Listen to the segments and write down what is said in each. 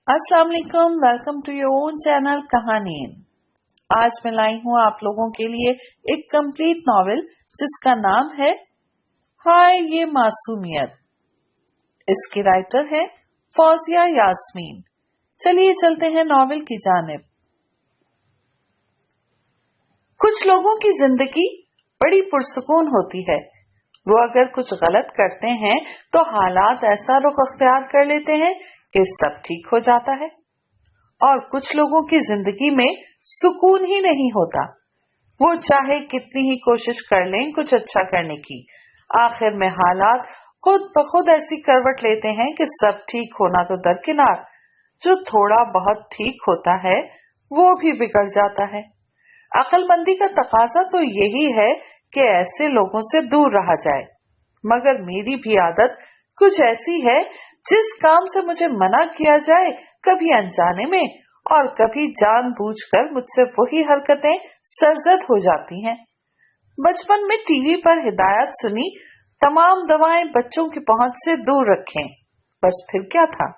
अस्सलाम वालेकुम, welcome to your own channel Kahani. आज मैं लाई हूँ आप लोगों के लिए एक कंप्लीट नॉवेल जिसका नाम है हाय ये मासूमियत। इसकी राइटर है फौजिया यास्मीन। चलिए चलते हैं नॉवेल की जानिब। कुछ लोगों की जिंदगी बड़ी पुरसुकून होती है। वो अगर कुछ गलत करते हैं तो हालात ऐसा रुख अख्तियार कर लेते हैं कि सब ठीक हो जाता है। और कुछ लोगों की जिंदगी में सुकून ही नहीं होता। वो चाहे कितनी ही कोशिश कर लें कुछ अच्छा करने की, आखिर में हालात खुद ब खुद ऐसी करवट लेते हैं कि सब ठीक होना तो दरकिनार, जो थोड़ा बहुत ठीक होता है वो भी बिगड़ जाता है। अक्लमंदी का तकाजा तो यही है कि ऐसे लोगों से दूर रहा जाए, मगर मेरी भी आदत कुछ ऐसी है जिस काम से मुझे मना किया जाए कभी अनजाने में और कभी जानबूझकर मुझसे वही हरकतें सरजद हो जाती हैं। बचपन में टीवी पर हिदायत सुनी, तमाम दवाएं बच्चों की पहुंच से दूर रखें। बस फिर क्या था,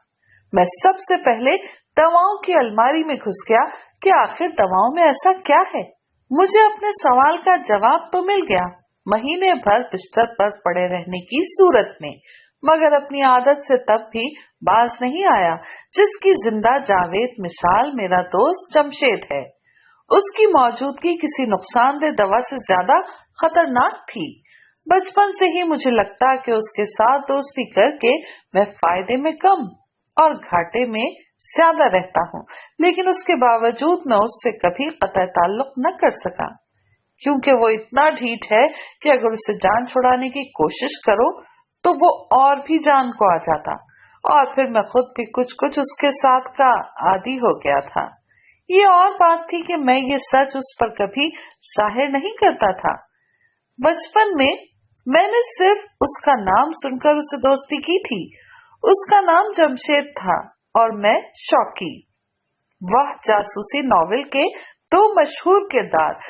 मैं सबसे पहले दवाओं की अलमारी में घुस गया कि आखिर दवाओं में ऐसा क्या है। मुझे अपने सवाल का जवाब तो मिल गया, महीने भर बिस्तर पर पड़े रहने की सूरत में, मगर अपनी आदत से तब भी बाज नहीं आया। जिसकी जिंदा जावेद मिसाल मेरा दोस्त जमशेद है, उसकी मौजूदगी किसी नुकसानदेह दवा से ज्यादा खतरनाक थी। बचपन से ही मुझे लगता कि उसके साथ दोस्ती करके मैं फायदे में कम और घाटे में ज्यादा रहता हूँ, लेकिन उसके बावजूद मैं उससे कभी कतई ताल्लुक न कर सका, क्योंकि वो इतना ढीठ है कि अगर उसे जान छुड़ाने की कोशिश करो तो वो और भी जान को आ जाता। और फिर मैं खुद भी कुछ उसके साथ का आदी हो गया था। ये और बात थी कि मैं ये सच उस पर कभी जाहिर नहीं करता था। बचपन में मैंने सिर्फ उसका नाम सुनकर उसे दोस्ती की थी। उसका नाम जमशेद था और मैं शौकी। वह जासूसी नॉवेल के 2 मशहूर किरदार।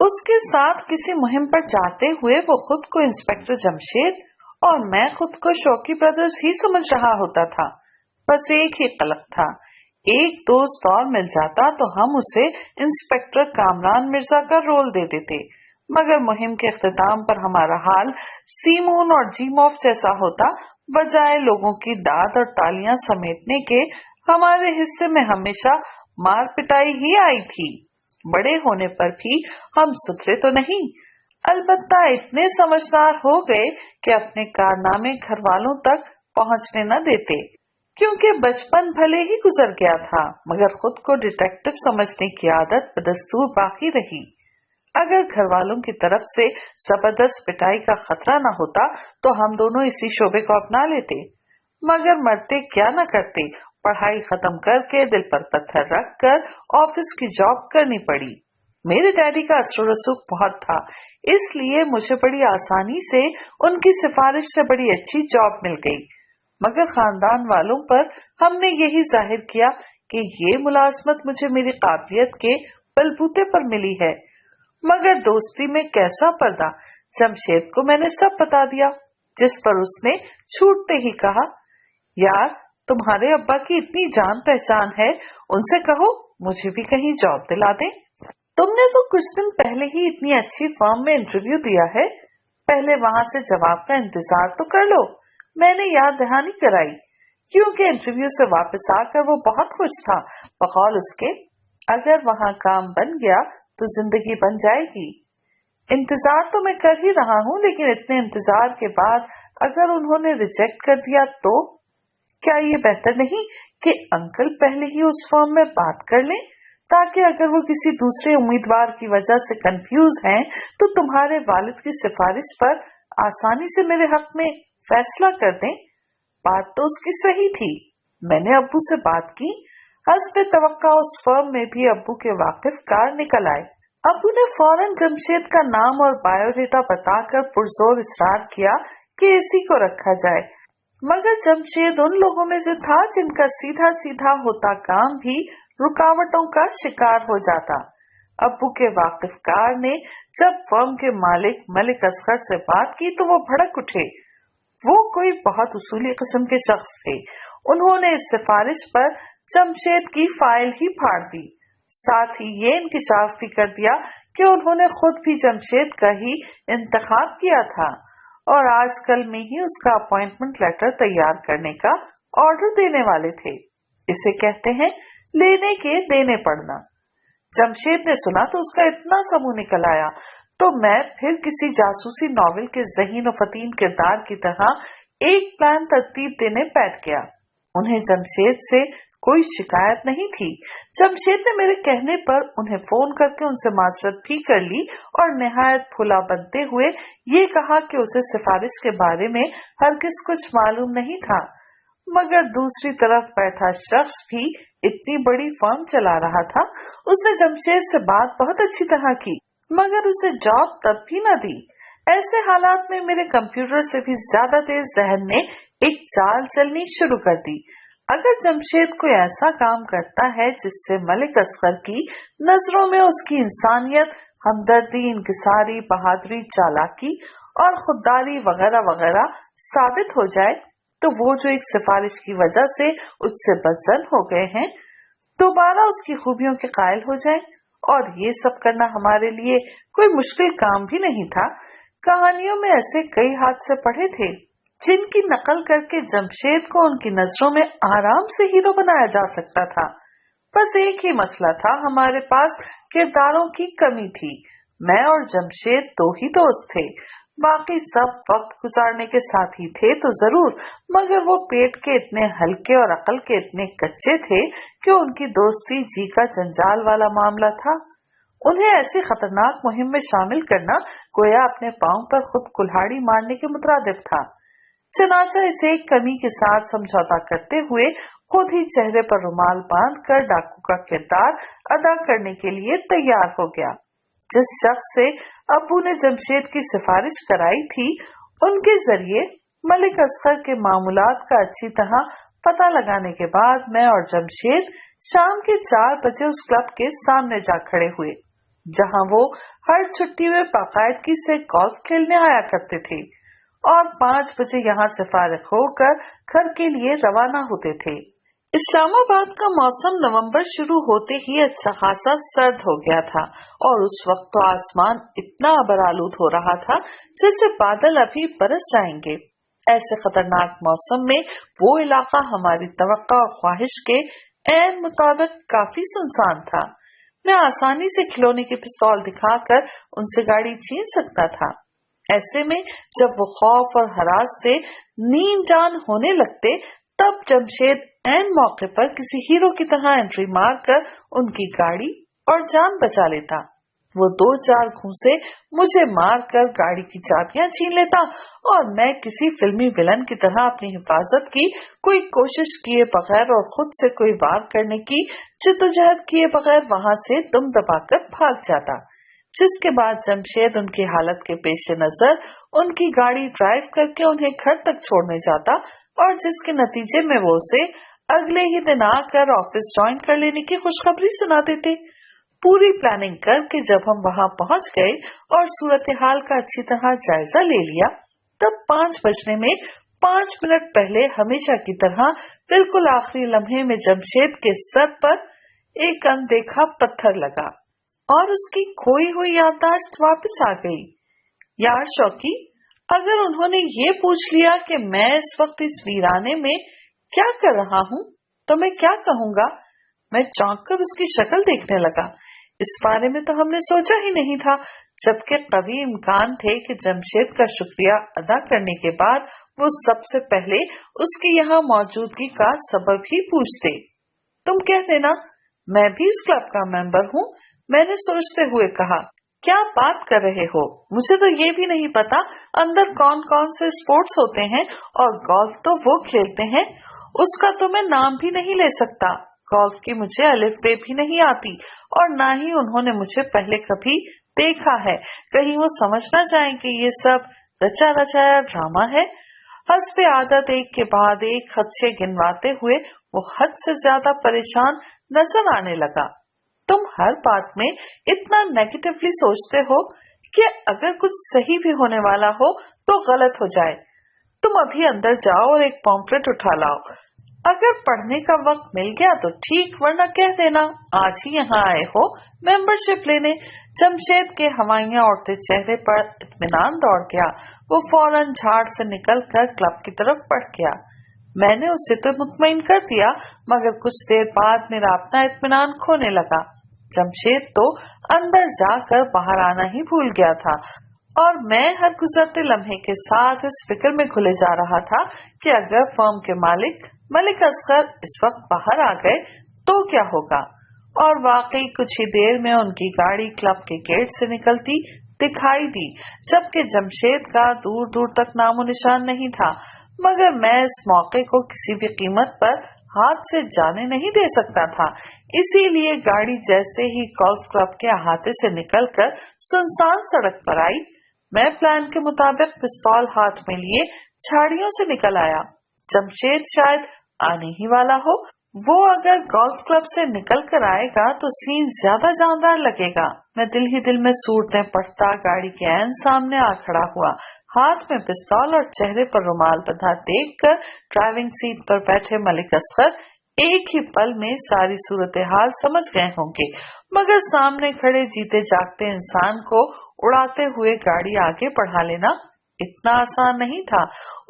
उसके साथ किसी मुहिम पर जाते हुए वो खुद को इंस्पेक्टर जमशेद और मैं खुद को शौकी ब्रदर्स ही समझ रहा होता था। बस एक ही कलक था, एक दोस्त और मिल जाता तो हम उसे इंस्पेक्टर कामरान मिर्जा का रोल दे देते, मगर मुहिम के इख्तिताम पर हमारा हाल सीमून और जीमॉफ जैसा होता। बजाय लोगों की दाद और तालियां समेटने के हमारे हिस्से में हमेशा मार पिटाई ही आई थी। बड़े होने पर भी हम सुधरे तो नहीं, अलबत्ता इतने समझदार हो गए कि अपने कारनामे घर वालों तक पहुंचने न देते, क्योंकि बचपन भले ही गुजर गया था मगर खुद को डिटेक्टिव समझने की आदत बदस्तूर बाकी रही। अगर घर वालों की तरफ से जबरदस्त पिटाई का खतरा न होता तो हम दोनों इसी शोबे को अपना लेते, मगर मरते क्या न करते, पढ़ाई खत्म करके दिल पर पत्थर रख कर ऑफिस की जॉब करनी पड़ी। मेरे डैडी का असर रसूख बहुत था, इसलिए मुझे बड़ी आसानी से उनकी सिफारिश से बड़ी अच्छी जॉब मिल गई। मगर खानदान वालों पर हमने यही जाहिर किया कि ये मुलाजमत मुझे मेरी काबिलियत के बलबूते पर मिली है। मगर दोस्ती में कैसा पर्दा, जमशेद को मैंने सब बता दिया, जिस पर उसने छूटते ही कहा, यार तुम्हारे अब्बा की इतनी जान पहचान है, उनसे कहो मुझे भी कहीं जॉब दिला दें। तुमने तो कुछ दिन पहले ही इतनी अच्छी फर्म में इंटरव्यू दिया है, पहले वहां से जवाब का इंतजार तो कर लो। मैंने याद दहानी कराई, क्योंकि इंटरव्यू से वापस आकर वो बहुत खुश था। बकौल उसके, अगर वहां काम बन गया तो जिंदगी बन जाएगी। इंतजार तो मैं कर ही रहा हूँ, लेकिन इतने इंतजार के बाद अगर उन्होंने रिजेक्ट कर दिया तो क्या ये बेहतर नहीं कि अंकल पहले ही उस फर्म में बात कर लें, ताकि अगर वो किसी दूसरे उम्मीदवार की वजह से कंफ्यूज हैं तो तुम्हारे वालिद की सिफारिश पर आसानी से मेरे हक में फैसला कर दें। बात तो उसकी सही थी। मैंने अब्बू से बात की। हस्बे तवक्का उस फर्म में भी अब्बू के वाकिफ कार निकल आए। अब्बू ने फौरन जमशेद का नाम और बायोडेटा बताकर पुरजोर इसरार किया कि इसी को रखा जाए, मगर जमशेद उन लोगों में से था जिनका सीधा सीधा होता काम भी रुकावटों का शिकार हो जाता। अब्बू के वाकिफकार ने जब फर्म के मालिक मलिक असगर से बात की तो वो भड़क उठे। वो कोई बहुत उसूली किस्म के शख्स थे। उन्होंने इस सिफारिश पर जमशेद की फाइल ही फाड़ दी। साथ ही ये इंकिशाफ भी कर दिया कि उन्होंने खुद भी जमशेद का ही इंतखाब किया था और आजकल में ही उसका अपॉइंटमेंट लेटर तैयार करने का ऑर्डर देने वाले थे। इसे कहते हैं लेने के देने पड़ना। जमशेद ने सुना तो उसका इतना सा मुंह निकल आया तो मैं फिर किसी जासूसी नॉवेल के ज़हीन व फतीन किरदार की तरह एक प्लान तरतीब देने बैठ गया। उन्हें जमशेद से कोई शिकायत नहीं थी। जमशेद ने मेरे कहने पर उन्हें फोन करके उनसे माजरत भी कर ली और निहायत फुला बनते हुए ये कहा कि उसे सिफारिश के बारे में हरगिज कुछ मालूम नहीं था, मगर दूसरी तरफ बैठा शख्स भी इतनी बड़ी फर्म चला रहा था। उसने जमशेद से बात बहुत अच्छी तरह की, मगर उसे जॉब तब भी न दी। ऐसे हालात में मेरे कंप्यूटर से भी ज्यादा तेज जहन ने एक चाल चलनी शुरू कर दी। अगर जमशेद कोई ऐसा काम करता है जिससे मलिक असगर की नजरों में उसकी इंसानियत, हमदर्दी, इंकिसारी, बहादुरी, चालाकी और खुददारी वगैरह वगैरह साबित हो जाए, तो वो जो एक सिफारिश की वजह से उससे बदजन हो गए हैं दोबारा उसकी खूबियों के कायल हो जाए। और ये सब करना हमारे लिए कोई मुश्किल काम भी नहीं था। कहानियों में ऐसे कई हादसे पढ़े थे जिनकी नकल करके जमशेद को उनकी नजरों में आराम से हीरो बनाया जा सकता था। बस एक ही मसला था, हमारे पास किरदारों की कमी थी। मैं और जमशेद दो ही दोस्त थे, बाकी सब वक्त गुजारने के साथी थे तो जरूर, मगर वो पेट के इतने हल्के और अकल के इतने कच्चे थे कि उनकी दोस्ती जी का जंजाल वाला मामला था। उन्हें ऐसी खतरनाक मुहिम में शामिल करना गोया अपने पांव पर खुद कुल्हाड़ी मारने के मुतरादिफ था। चनाचा इस एक कमी के साथ समझौता करते हुए खुद ही चेहरे पर रुमाल बांधकर डाकू का किरदार अदा करने के लिए तैयार हो गया। जिस शख्स से अब्बू ने जमशेद की सिफारिश कराई थी, उनके जरिए मलिक असगर के मामूलात का अच्छी तरह पता लगाने के बाद मैं और जमशेद शाम के 4 बजे उस क्लब के सामने जा खड़े हुए जहां वो हर छुट्टी में बाकायदगी से गोल्फ खेलने आया करते थे और 5 बजे यहाँ से फारिग होकर घर के लिए रवाना होते थे। इस्लामाबाद का मौसम नवंबर शुरू होते ही अच्छा खासा सर्द हो गया था और उस वक्त तो आसमान इतना अबरालूद हो रहा था जैसे बादल अभी बरस जाएंगे। ऐसे खतरनाक मौसम में वो इलाका हमारी तवक्का और ख्वाहिश के ऐन मुताबिक काफी सुनसान था। मैं आसानी से खिलौने की पिस्तौल दिखाकर उनसे गाड़ी छीन सकता था। ऐसे में जब वो खौफ और हरास से नीम जान होने लगते, तब जमशेद ऐन मौके पर किसी हीरो की तरह एंट्री मारकर उनकी गाड़ी और जान बचा लेता। वो 2-4 घूंसे मुझे मारकर गाड़ी की चाबियां छीन लेता और मैं किसी फिल्मी विलन की तरह अपनी हिफाजत की कोई कोशिश किए बगैर और खुद से कोई वार करने की जिद्दोजहद किए बगैर वहां से दुम दबाकर भाग जाता। जिसके बाद जमशेद उनकी हालत के पेश नजर उनकी गाड़ी ड्राइव करके उन्हें घर तक छोड़ने जाता और जिसके नतीजे में वो उसे अगले ही दिन आकर ऑफिस ज्वाइन कर लेने की खुशखबरी सुना देते। पूरी प्लानिंग करके जब हम वहां पहुंच गए और सूरत हाल का अच्छी तरह जायजा ले लिया, तब 5 बजने में 5 मिनट पहले हमेशा की तरह बिल्कुल आखिरी लम्हे में जमशेद के सर पर एक अनदेखा पत्थर लगा और उसकी खोई हुई याददाश्त वापस आ गई। यार शौकी, अगर उन्होंने ये पूछ लिया कि मैं इस वक्त इस वीराने में क्या कर रहा हूँ तो मैं क्या कहूँगा? मैं चौंक कर उसकी शक्ल देखने लगा। इस बारे में तो हमने सोचा ही नहीं था, जबकि कभी इम्कान थे कि जमशेद का शुक्रिया अदा करने के बाद वो सबसे पहले उसकी यहाँ मौजूदगी का सबब ही पूछते। तुम कह देना मैं भी इस क्लब का मेंबर हूँ, मैंने सोचते हुए कहा। क्या बात कर रहे हो? मुझे तो ये भी नहीं पता अंदर कौन कौन से स्पोर्ट्स होते हैं, और गोल्फ तो वो खेलते हैं, उसका तो मैं नाम भी नहीं ले सकता। गोल्फ की मुझे अलिफ बे भी नहीं आती और ना ही उन्होंने मुझे पहले कभी देखा है। कहीं वो समझ ना जाए कि ये सब रचा रचाया ड्रामा है। हस्बे आदत एक के बाद एक खदशे गिनवाते हुए वो हद से ज्यादा परेशान नजर आने लगा। तुम हर बात में इतना नेगेटिवली सोचते हो कि अगर कुछ सही भी होने वाला हो तो गलत हो जाए। तुम अभी अंदर जाओ और एक पॉम्फलेट उठा लाओ, अगर पढ़ने का वक्त मिल गया तो ठीक, वरना कह देना आज ही यहाँ आए हो मेंबरशिप लेने। जमशेद के हवाइयां उड़ते चेहरे पर इत्मीनान दौड़ गया। वो फौरन झाड़ से निकलकर क्लब की तरफ बढ़ गया। मैंने उसे तो मुतमईन कर दिया, मगर कुछ देर बाद मेरा अपना इत्मीनान खोने लगा। जमशेद तो अंदर जाकर बाहर आना ही भूल गया था और मैं हर गुजरते लम्हे के साथ इस फिक्र में घुले जा रहा था कि अगर फर्म के मालिक मलिक असगर इस वक्त बाहर आ गए तो क्या होगा। और वाकई कुछ ही देर में उनकी गाड़ी क्लब के गेट से निकलती दिखाई दी, जबकि जमशेद का दूर दूर तक नामो निशान नहीं था। मगर मैं इस मौके को किसी भी कीमत पर हाथ से जाने नहीं दे सकता था। इसीलिए गाड़ी जैसे ही गोल्फ क्लब के अहाते से निकलकर सुनसान सड़क पर आई, मैं प्लान के मुताबिक पिस्तौल हाथ में लिए झाड़ियों से निकल आया। जमशेद शायद आने ही वाला हो। वो अगर गोल्फ क्लब से निकल कर आएगा तो सीन ज्यादा जानदार लगेगा। मैं दिल ही दिल में सूरतें पढ़ता गाड़ी के ऐन सामने आ खड़ा हुआ। हाथ में पिस्तौल और चेहरे पर रुमाल बंधा देखकर ड्राइविंग सीट पर बैठे मलिक असगर एक ही पल में सारी सूरत हाल समझ गए होंगे। मगर सामने खड़े जीते जागते इंसान को उड़ाते हुए गाड़ी आगे बढ़ा लेना इतना आसान नहीं था।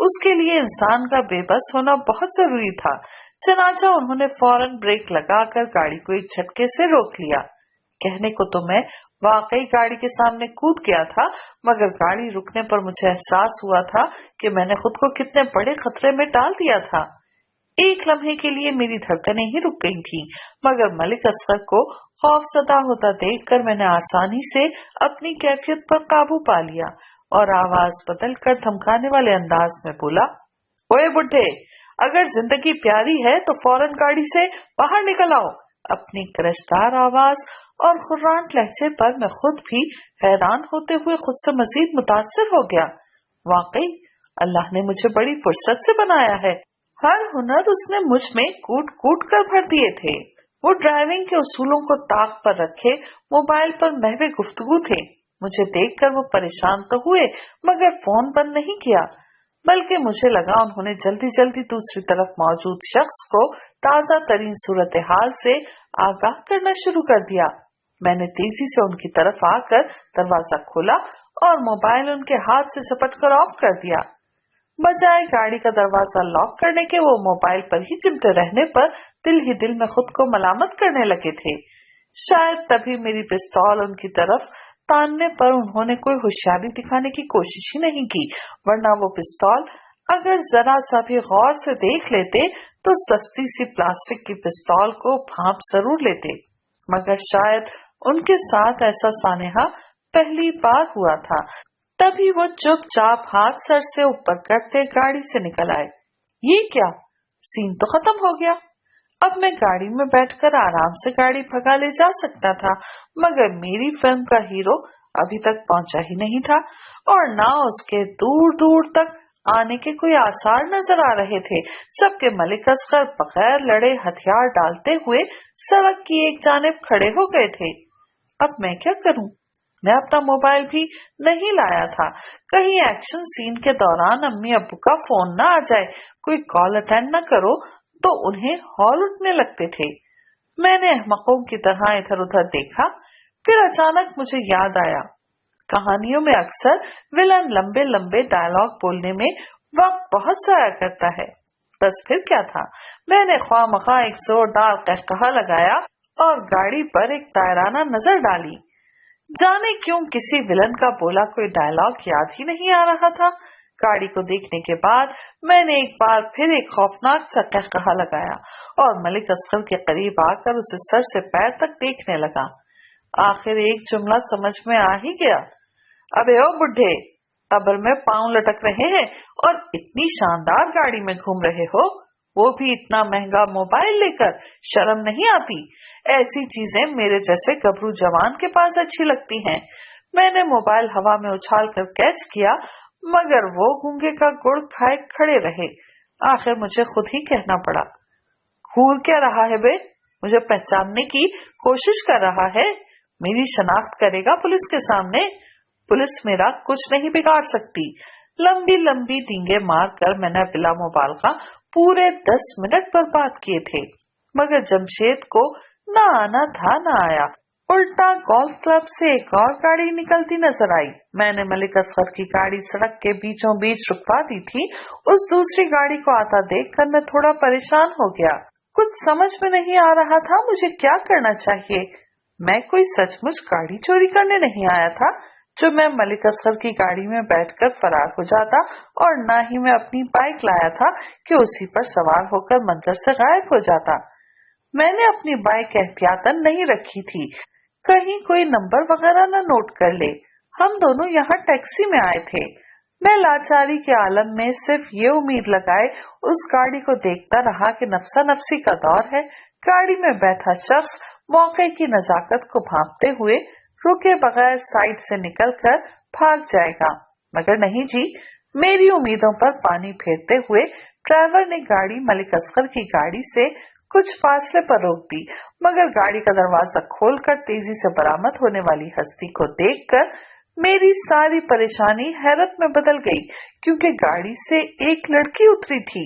उसके लिए इंसान का बेबस होना बहुत जरूरी था। चनाचा उन्होंने फौरन ब्रेक लगाकर गाड़ी को एक झटके से रोक लिया। कहने को तो मैं वाकई गाड़ी के सामने कूद गया था, मगर गाड़ी रुकने पर मुझे एहसास हुआ था कि मैंने खुद को कितने बड़े खतरे में डाल दिया था। एक लम्हे के लिए मेरी धड़कनें ही रुक गई थी, मगर मलिक असगर को खौफजदा होता देखकर मैंने आसानी से अपनी कैफियत पर काबू पा लिया और आवाज बदलकर धमकाने वाले अंदाज में बोला, ओए बुड्ढे, अगर जिंदगी प्यारी है तो फौरन गाड़ी से बाहर निकल आओ। अपनी करशदार आवाज और खुर्रांट लहजे पर मैं खुद भी हैरान होते हुए खुद से मजीद मुतासिर हो गया। वाकई अल्लाह ने मुझे बड़ी फुर्सत से बनाया है। हर हुनर उसने मुझ में कूट कूट कर भर दिए थे। वो ड्राइविंग के उसूलों को ताक पर रखे मोबाइल पर महवे गुफ्तगू थे। मुझे देखकर वो परेशान तो हुए, मगर फोन बंद नहीं किया, बल्कि मुझे लगा उन्होंने जल्दी जल्दी दूसरी तरफ मौजूद शख्स को ताजा तरीन सूरत हाल से आगाह करना शुरू कर दिया। मैंने तेजी से उनकी तरफ आकर दरवाजा खोला और मोबाइल उनके हाथ से झपटकर ऑफ कर दिया। बजाय गाड़ी का दरवाजा लॉक करने के वो मोबाइल पर ही चिमटे रहने पर दिल ही दिल में खुद को मलामत करने लगे थे। शायद तभी मेरी पिस्तौल उनकी तरफ तानने पर उन्होंने कोई होशियारी दिखाने की कोशिश ही नहीं की, वरना वो पिस्तौल अगर जरा सा भी गौर से देख लेते तो सस्ती सी प्लास्टिक की पिस्तौल को भांप जरूर लेते। मगर शायद उनके साथ ऐसा सानेहा पहली बार हुआ था। तभी वो चुपचाप हाथ सर से ऊपर करते गाड़ी से निकल आए। ये क्या, सीन तो खत्म हो गया। अब मैं गाड़ी में बैठकर आराम से गाड़ी भगा ले जा सकता था, मगर मेरी फिल्म का हीरो अभी तक पहुंचा ही नहीं था और ना उसके दूर दूर तक आने के कोई आसार नजर आ रहे थे, जबकि मलिक असगर बगैर लड़े हथियार डालते हुए सड़क की एक जानिब खड़े हो गए थे। अब मैं क्या करूं? मैं अपना मोबाइल भी नहीं लाया था, कहीं एक्शन सीन के दौरान अम्मी अब्बू का फोन न आ जाए, कोई कॉल अटेंड न करो तो उन्हें हौल उठने लगते थे। मैंने अहमकों की तरह इधर उधर देखा, फिर अचानक मुझे याद आया, कहानियों में अक्सर विलन लंबे लंबे डायलॉग बोलने में वक्त बहुत जाया करता है। बस फिर क्या था, मैंने ख्वामखा एक जोरदार कहकहा लगाया और गाड़ी पर एक तायराना नजर डाली। जाने क्यों किसी विलन का बोला कोई डायलॉग याद ही नहीं आ रहा था। गाड़ी को देखने के बाद मैंने एक बार फिर एक खौफनाक सा कहकहा लगाया और मलिक असगर के करीब आकर उसे सर से पैर तक देखने लगा। आखिर एक जुमला समझ में आ ही गया, अबे ओ बुड्ढे, कब्र में पांव लटक रहे हैं और इतनी शानदार गाड़ी में घूम रहे हो, वो भी इतना महंगा मोबाइल लेकर, शर्म नहीं आती? ऐसी चीजें मेरे जैसे गबरू जवान के पास अच्छी लगती हैं। मैंने मोबाइल हवा में उछाल कर कैच किया, मगर वो गूंगे का गुड़ खाए खड़े रहे। आखिर मुझे खुद ही कहना पड़ा, घूर क्या रहा है बे? मुझे पहचानने की कोशिश कर रहा है? मेरी शनाख्त करेगा पुलिस के सामने? पुलिस मेरा कुछ नहीं बिगाड़ सकती। लंबी लंबी डींगे मार कर मैंने बिला मुबालगा पूरे 10 मिनट बर्बाद किए थे, मगर जमशेद को न आना था न आया। उल्टा गोल्फ क्लब से एक और गाड़ी निकलती नजर आई। मैंने मलिक असगर की गाड़ी सड़क के बीचों बीच रुकवा दी थी। उस दूसरी गाड़ी को आता देखकर मैं थोड़ा परेशान हो गया। कुछ समझ में नहीं आ रहा था मुझे क्या करना चाहिए। मैं कोई सचमुच गाड़ी चोरी करने नहीं आया था, जो मैं मलिक असगर की गाड़ी में बैठकर फरार हो जाता, और न ही मैं अपनी बाइक लाया था कि उसी पर सवार होकर मंजर से गायब हो जाता। मैंने अपनी बाइक एहतियातन नहीं रखी थी, कहीं कोई नंबर वगैरह न नोट कर ले। हम दोनों यहाँ टैक्सी में आए थे। मैं लाचारी के आलम में सिर्फ ये उम्मीद लगाए उस गाड़ी को देखता रहा कि नफसा नफसी का दौर है, गाड़ी में बैठा शख्स मौके की नजाकत को भांपते हुए रुके बगैर साइड से निकलकर भाग जाएगा। मगर नहीं जी, मेरी उम्मीदों पर पानी फेरते हुए ड्राइवर ने गाड़ी मलिक असगर की गाड़ी से कुछ फासले पर रोक दी, मगर गाड़ी का दरवाजा खोलकर तेजी से बरामद होने वाली हस्ती को देखकर मेरी सारी परेशानी हैरत में बदल गई, क्योंकि गाड़ी से एक लड़की उतरी थी।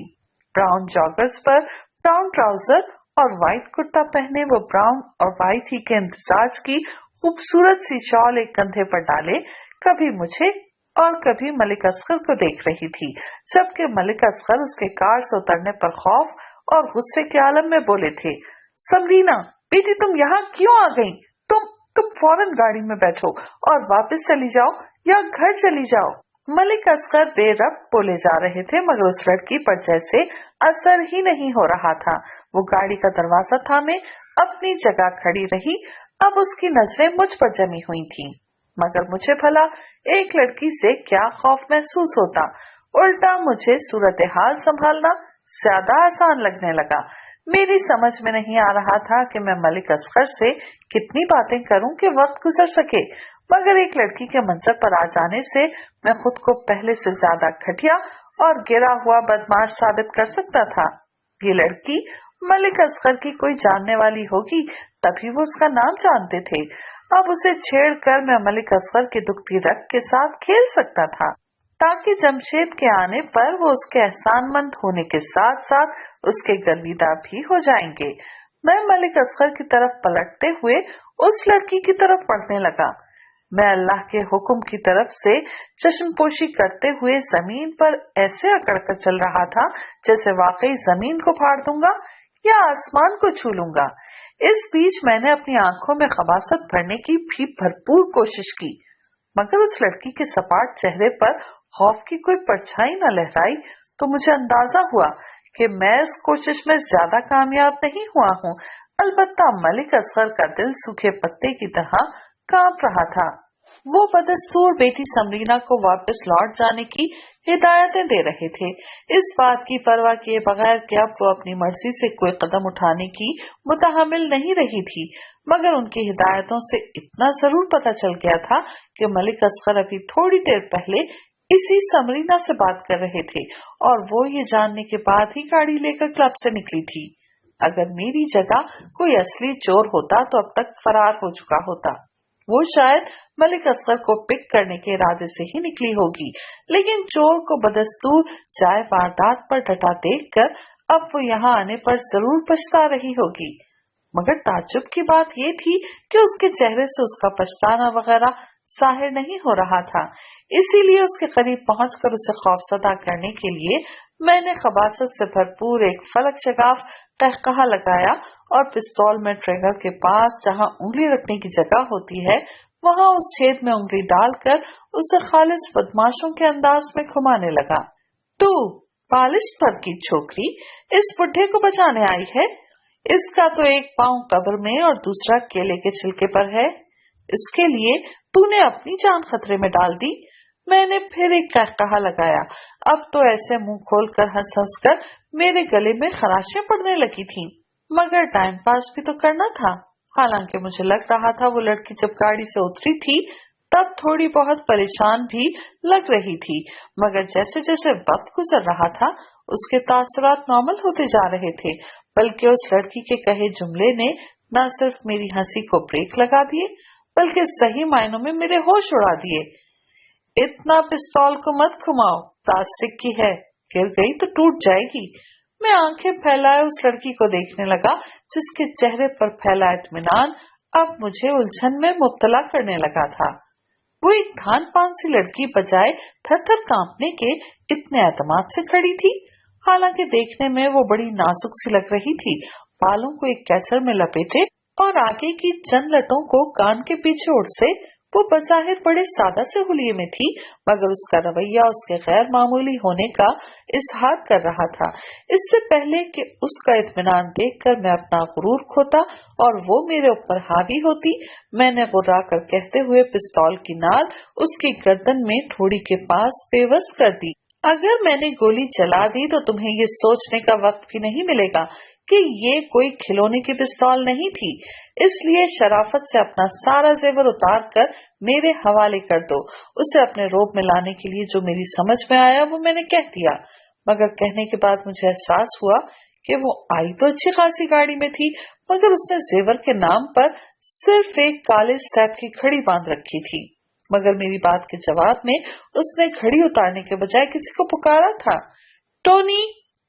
ब्राउन जॉगर्स पर ब्राउन ट्राउजर और व्हाइट कुर्ता पहने वो ब्राउन और व्हाइट ही के इम्तिजाज की खूबसूरत सी शॉल एक कंधे पर डाले कभी मुझे और कभी मलिक असगर को देख रही थी, जबकि मलिक असगर उसके कार से उतरने पर खौफ और गुस्से के आलम में बोले थे, समरीना बेटी तुम यहाँ क्यों आ गई? तुम फौरन गाड़ी में बैठो और वापस चली जाओ या घर चली जाओ। मलिक असगर बेरब्त बोले जा रहे थे, मगर उस लड़की पर जैसे असर ही नहीं हो रहा था। वो गाड़ी का दरवाजा थामे अपनी जगह खड़ी रही। अब उसकी नजरें मुझ पर जमी हुई थीं, मगर मुझे भला एक लड़की से क्या खौफ महसूस होता। उल्टा मुझे सूरत हाल संभालना ज्यादा आसान लगने लगा। मेरी समझ में नहीं आ रहा था कि मैं मलिक असगर से कितनी बातें करूं कि वक्त गुजर सके, मगर एक लड़की के मंजर पर आ जाने से मैं खुद को पहले से ज्यादा घटिया और गिरा हुआ बदमाश साबित कर सकता था। ये लड़की मलिक असगर की कोई जानने वाली होगी, तभी वो उसका नाम जानते थे। अब उसे छेड़कर मैं मलिक असगर की दुखती रग के साथ खेल सकता था, ताकि जमशेद के आने पर वो उसके एहसानमंद होने के साथ साथ उसके गर्विदा भी हो जाएंगे। मैं मलिक असगर की तरफ पलटते हुए उस लड़की की तरफ बढ़ने लगा। मैं अल्लाह के हुक्म की तरफ से चश्मपोशी करते हुए जमीन पर ऐसे अकड़कर चल रहा था जैसे वाकई जमीन को फाड़ दूंगा या आसमान को छू लूंगा। इस बीच मैंने अपनी आंखों में खबासत भरने की भी भरपूर कोशिश की, मगर उस लड़की के सपाट चेहरे पर खौफ की कोई परछाई न लहराई, तो मुझे अंदाजा हुआ कि मैं इस कोशिश में ज्यादा कामयाब नहीं हुआ हूँ। अलबत्ता मलिक असगर का दिल सूखे पत्ते की तरह कांप रहा था। वो बदस्तूर बेटी समरीना को वापस लौट जाने की हिदायतें दे रहे थे, इस बात की परवाह किए बगैर कि अब वो अपनी मर्जी से कोई कदम उठाने की मुतहमिल नहीं रही थी। मगर उनकी हिदायतों से इतना जरूर पता चल गया था कि मलिक असगर अभी थोड़ी देर पहले इसी समरीना से बात कर रहे थे, और वो ये जानने के बाद ही गाड़ी लेकर क्लब से निकली थी। अगर मेरी जगह कोई असली चोर होता तो अब तक फरार हो चुका होता। वो शायद मलिक असगर को पिक करने के इरादे से ही निकली होगी, लेकिन चोर को बदस्तूर जाए वारदात पर डटा देखकर अब वो यहाँ आने पर जरूर पछता रही होगी। मगर ताज्जुब की बात ये थी कि उसके चेहरे से उसका पछताना वगैरह जाहिर नहीं हो रहा था। इसीलिए उसके करीब पहुंचकर उसे खौफजदा करने के लिए मैंने खबासत से भरपूर एक फलक शगाफ कहकहा लगाया और पिस्तौल में ट्रिगर के पास जहां उंगली रखने की जगह होती है, वहां उस छेद में उंगली डालकर उसे खालिस बदमाशों के अंदाज में घुमाने लगा। तू पालिश पर की छोकरी इस बुढ़े को बचाने आई है? इसका तो एक पांव कब्र में और दूसरा केले के छिलके पर है। इसके लिए तूने अपनी जान खतरे में डाल दी। मैंने फिर एक कहकहा लगाया। अब तो ऐसे मुंह खोलकर हंस हंस कर मेरे गले में खराशियां पड़ने लगी थीं, मगर टाइम पास भी तो करना था। हालांकि मुझे लग रहा था वो लड़की जब गाड़ी से उतरी थी तब थोड़ी बहुत परेशान भी लग रही थी, मगर जैसे जैसे वक्त गुजर रहा था उसके तासुरात नॉर्मल होते जा रहे थे, बल्कि उस लड़की के कहे जुमले ने न सिर्फ मेरी हंसी को ब्रेक लगा दिए बल्कि सही मायनों में मेरे होश उड़ा दिए। इतना पिस्तौल को मत घुमाओ, प्लास्टिक की है, गिर गई तो टूट जाएगी। मैं आंखें फैलाए उस लड़की को देखने लगा जिसके चेहरे पर फैला इत्मीनान अब मुझे उलझन में मुब्तला करने लगा था। वो एक खान पान सी लड़की बजाय थर थर कांपने के इतने एतमाद से खड़ी थी। हालांकि देखने में वो बड़ी नाजुक सी लग रही थी। बालों को एक कैचर में लपेटे और आगे की चंद लटों को कान के पीछे उड़ से वो बज़ाहिर बड़े सादा से हुलिये में थी, मगर उसका रवैया उसके गैर मामूली होने का इजहार कर रहा था। इससे पहले कि उसका इत्मीनान देखकर मैं अपना गुरूर खोता और वो मेरे ऊपर हावी होती, मैंने गुर्रा कर कहते हुए पिस्तौल की नाल उसकी गर्दन में ठोड़ी के पास पेवस्त कर दी। अगर मैंने गोली चला दी तो तुम्हें ये सोचने का वक्त भी नहीं मिलेगा कि ये कोई खिलौने की पिस्तौल नहीं थी, इसलिए शराफत से अपना सारा जेवर उतार कर मेरे हवाले कर दो। उसे अपने रोब में लाने के लिए जो मेरी समझ में आया वो मैंने कह दिया, मगर कहने के बाद मुझे एहसास हुआ कि वो आई तो अच्छी खासी गाड़ी में थी, मगर उसने जेवर के नाम पर सिर्फ एक काले स्टैप की घड़ी बांध रखी थी। मगर मेरी बात के जवाब में उसने घड़ी उतारने के बजाय किसी को पुकारा था। टोनी!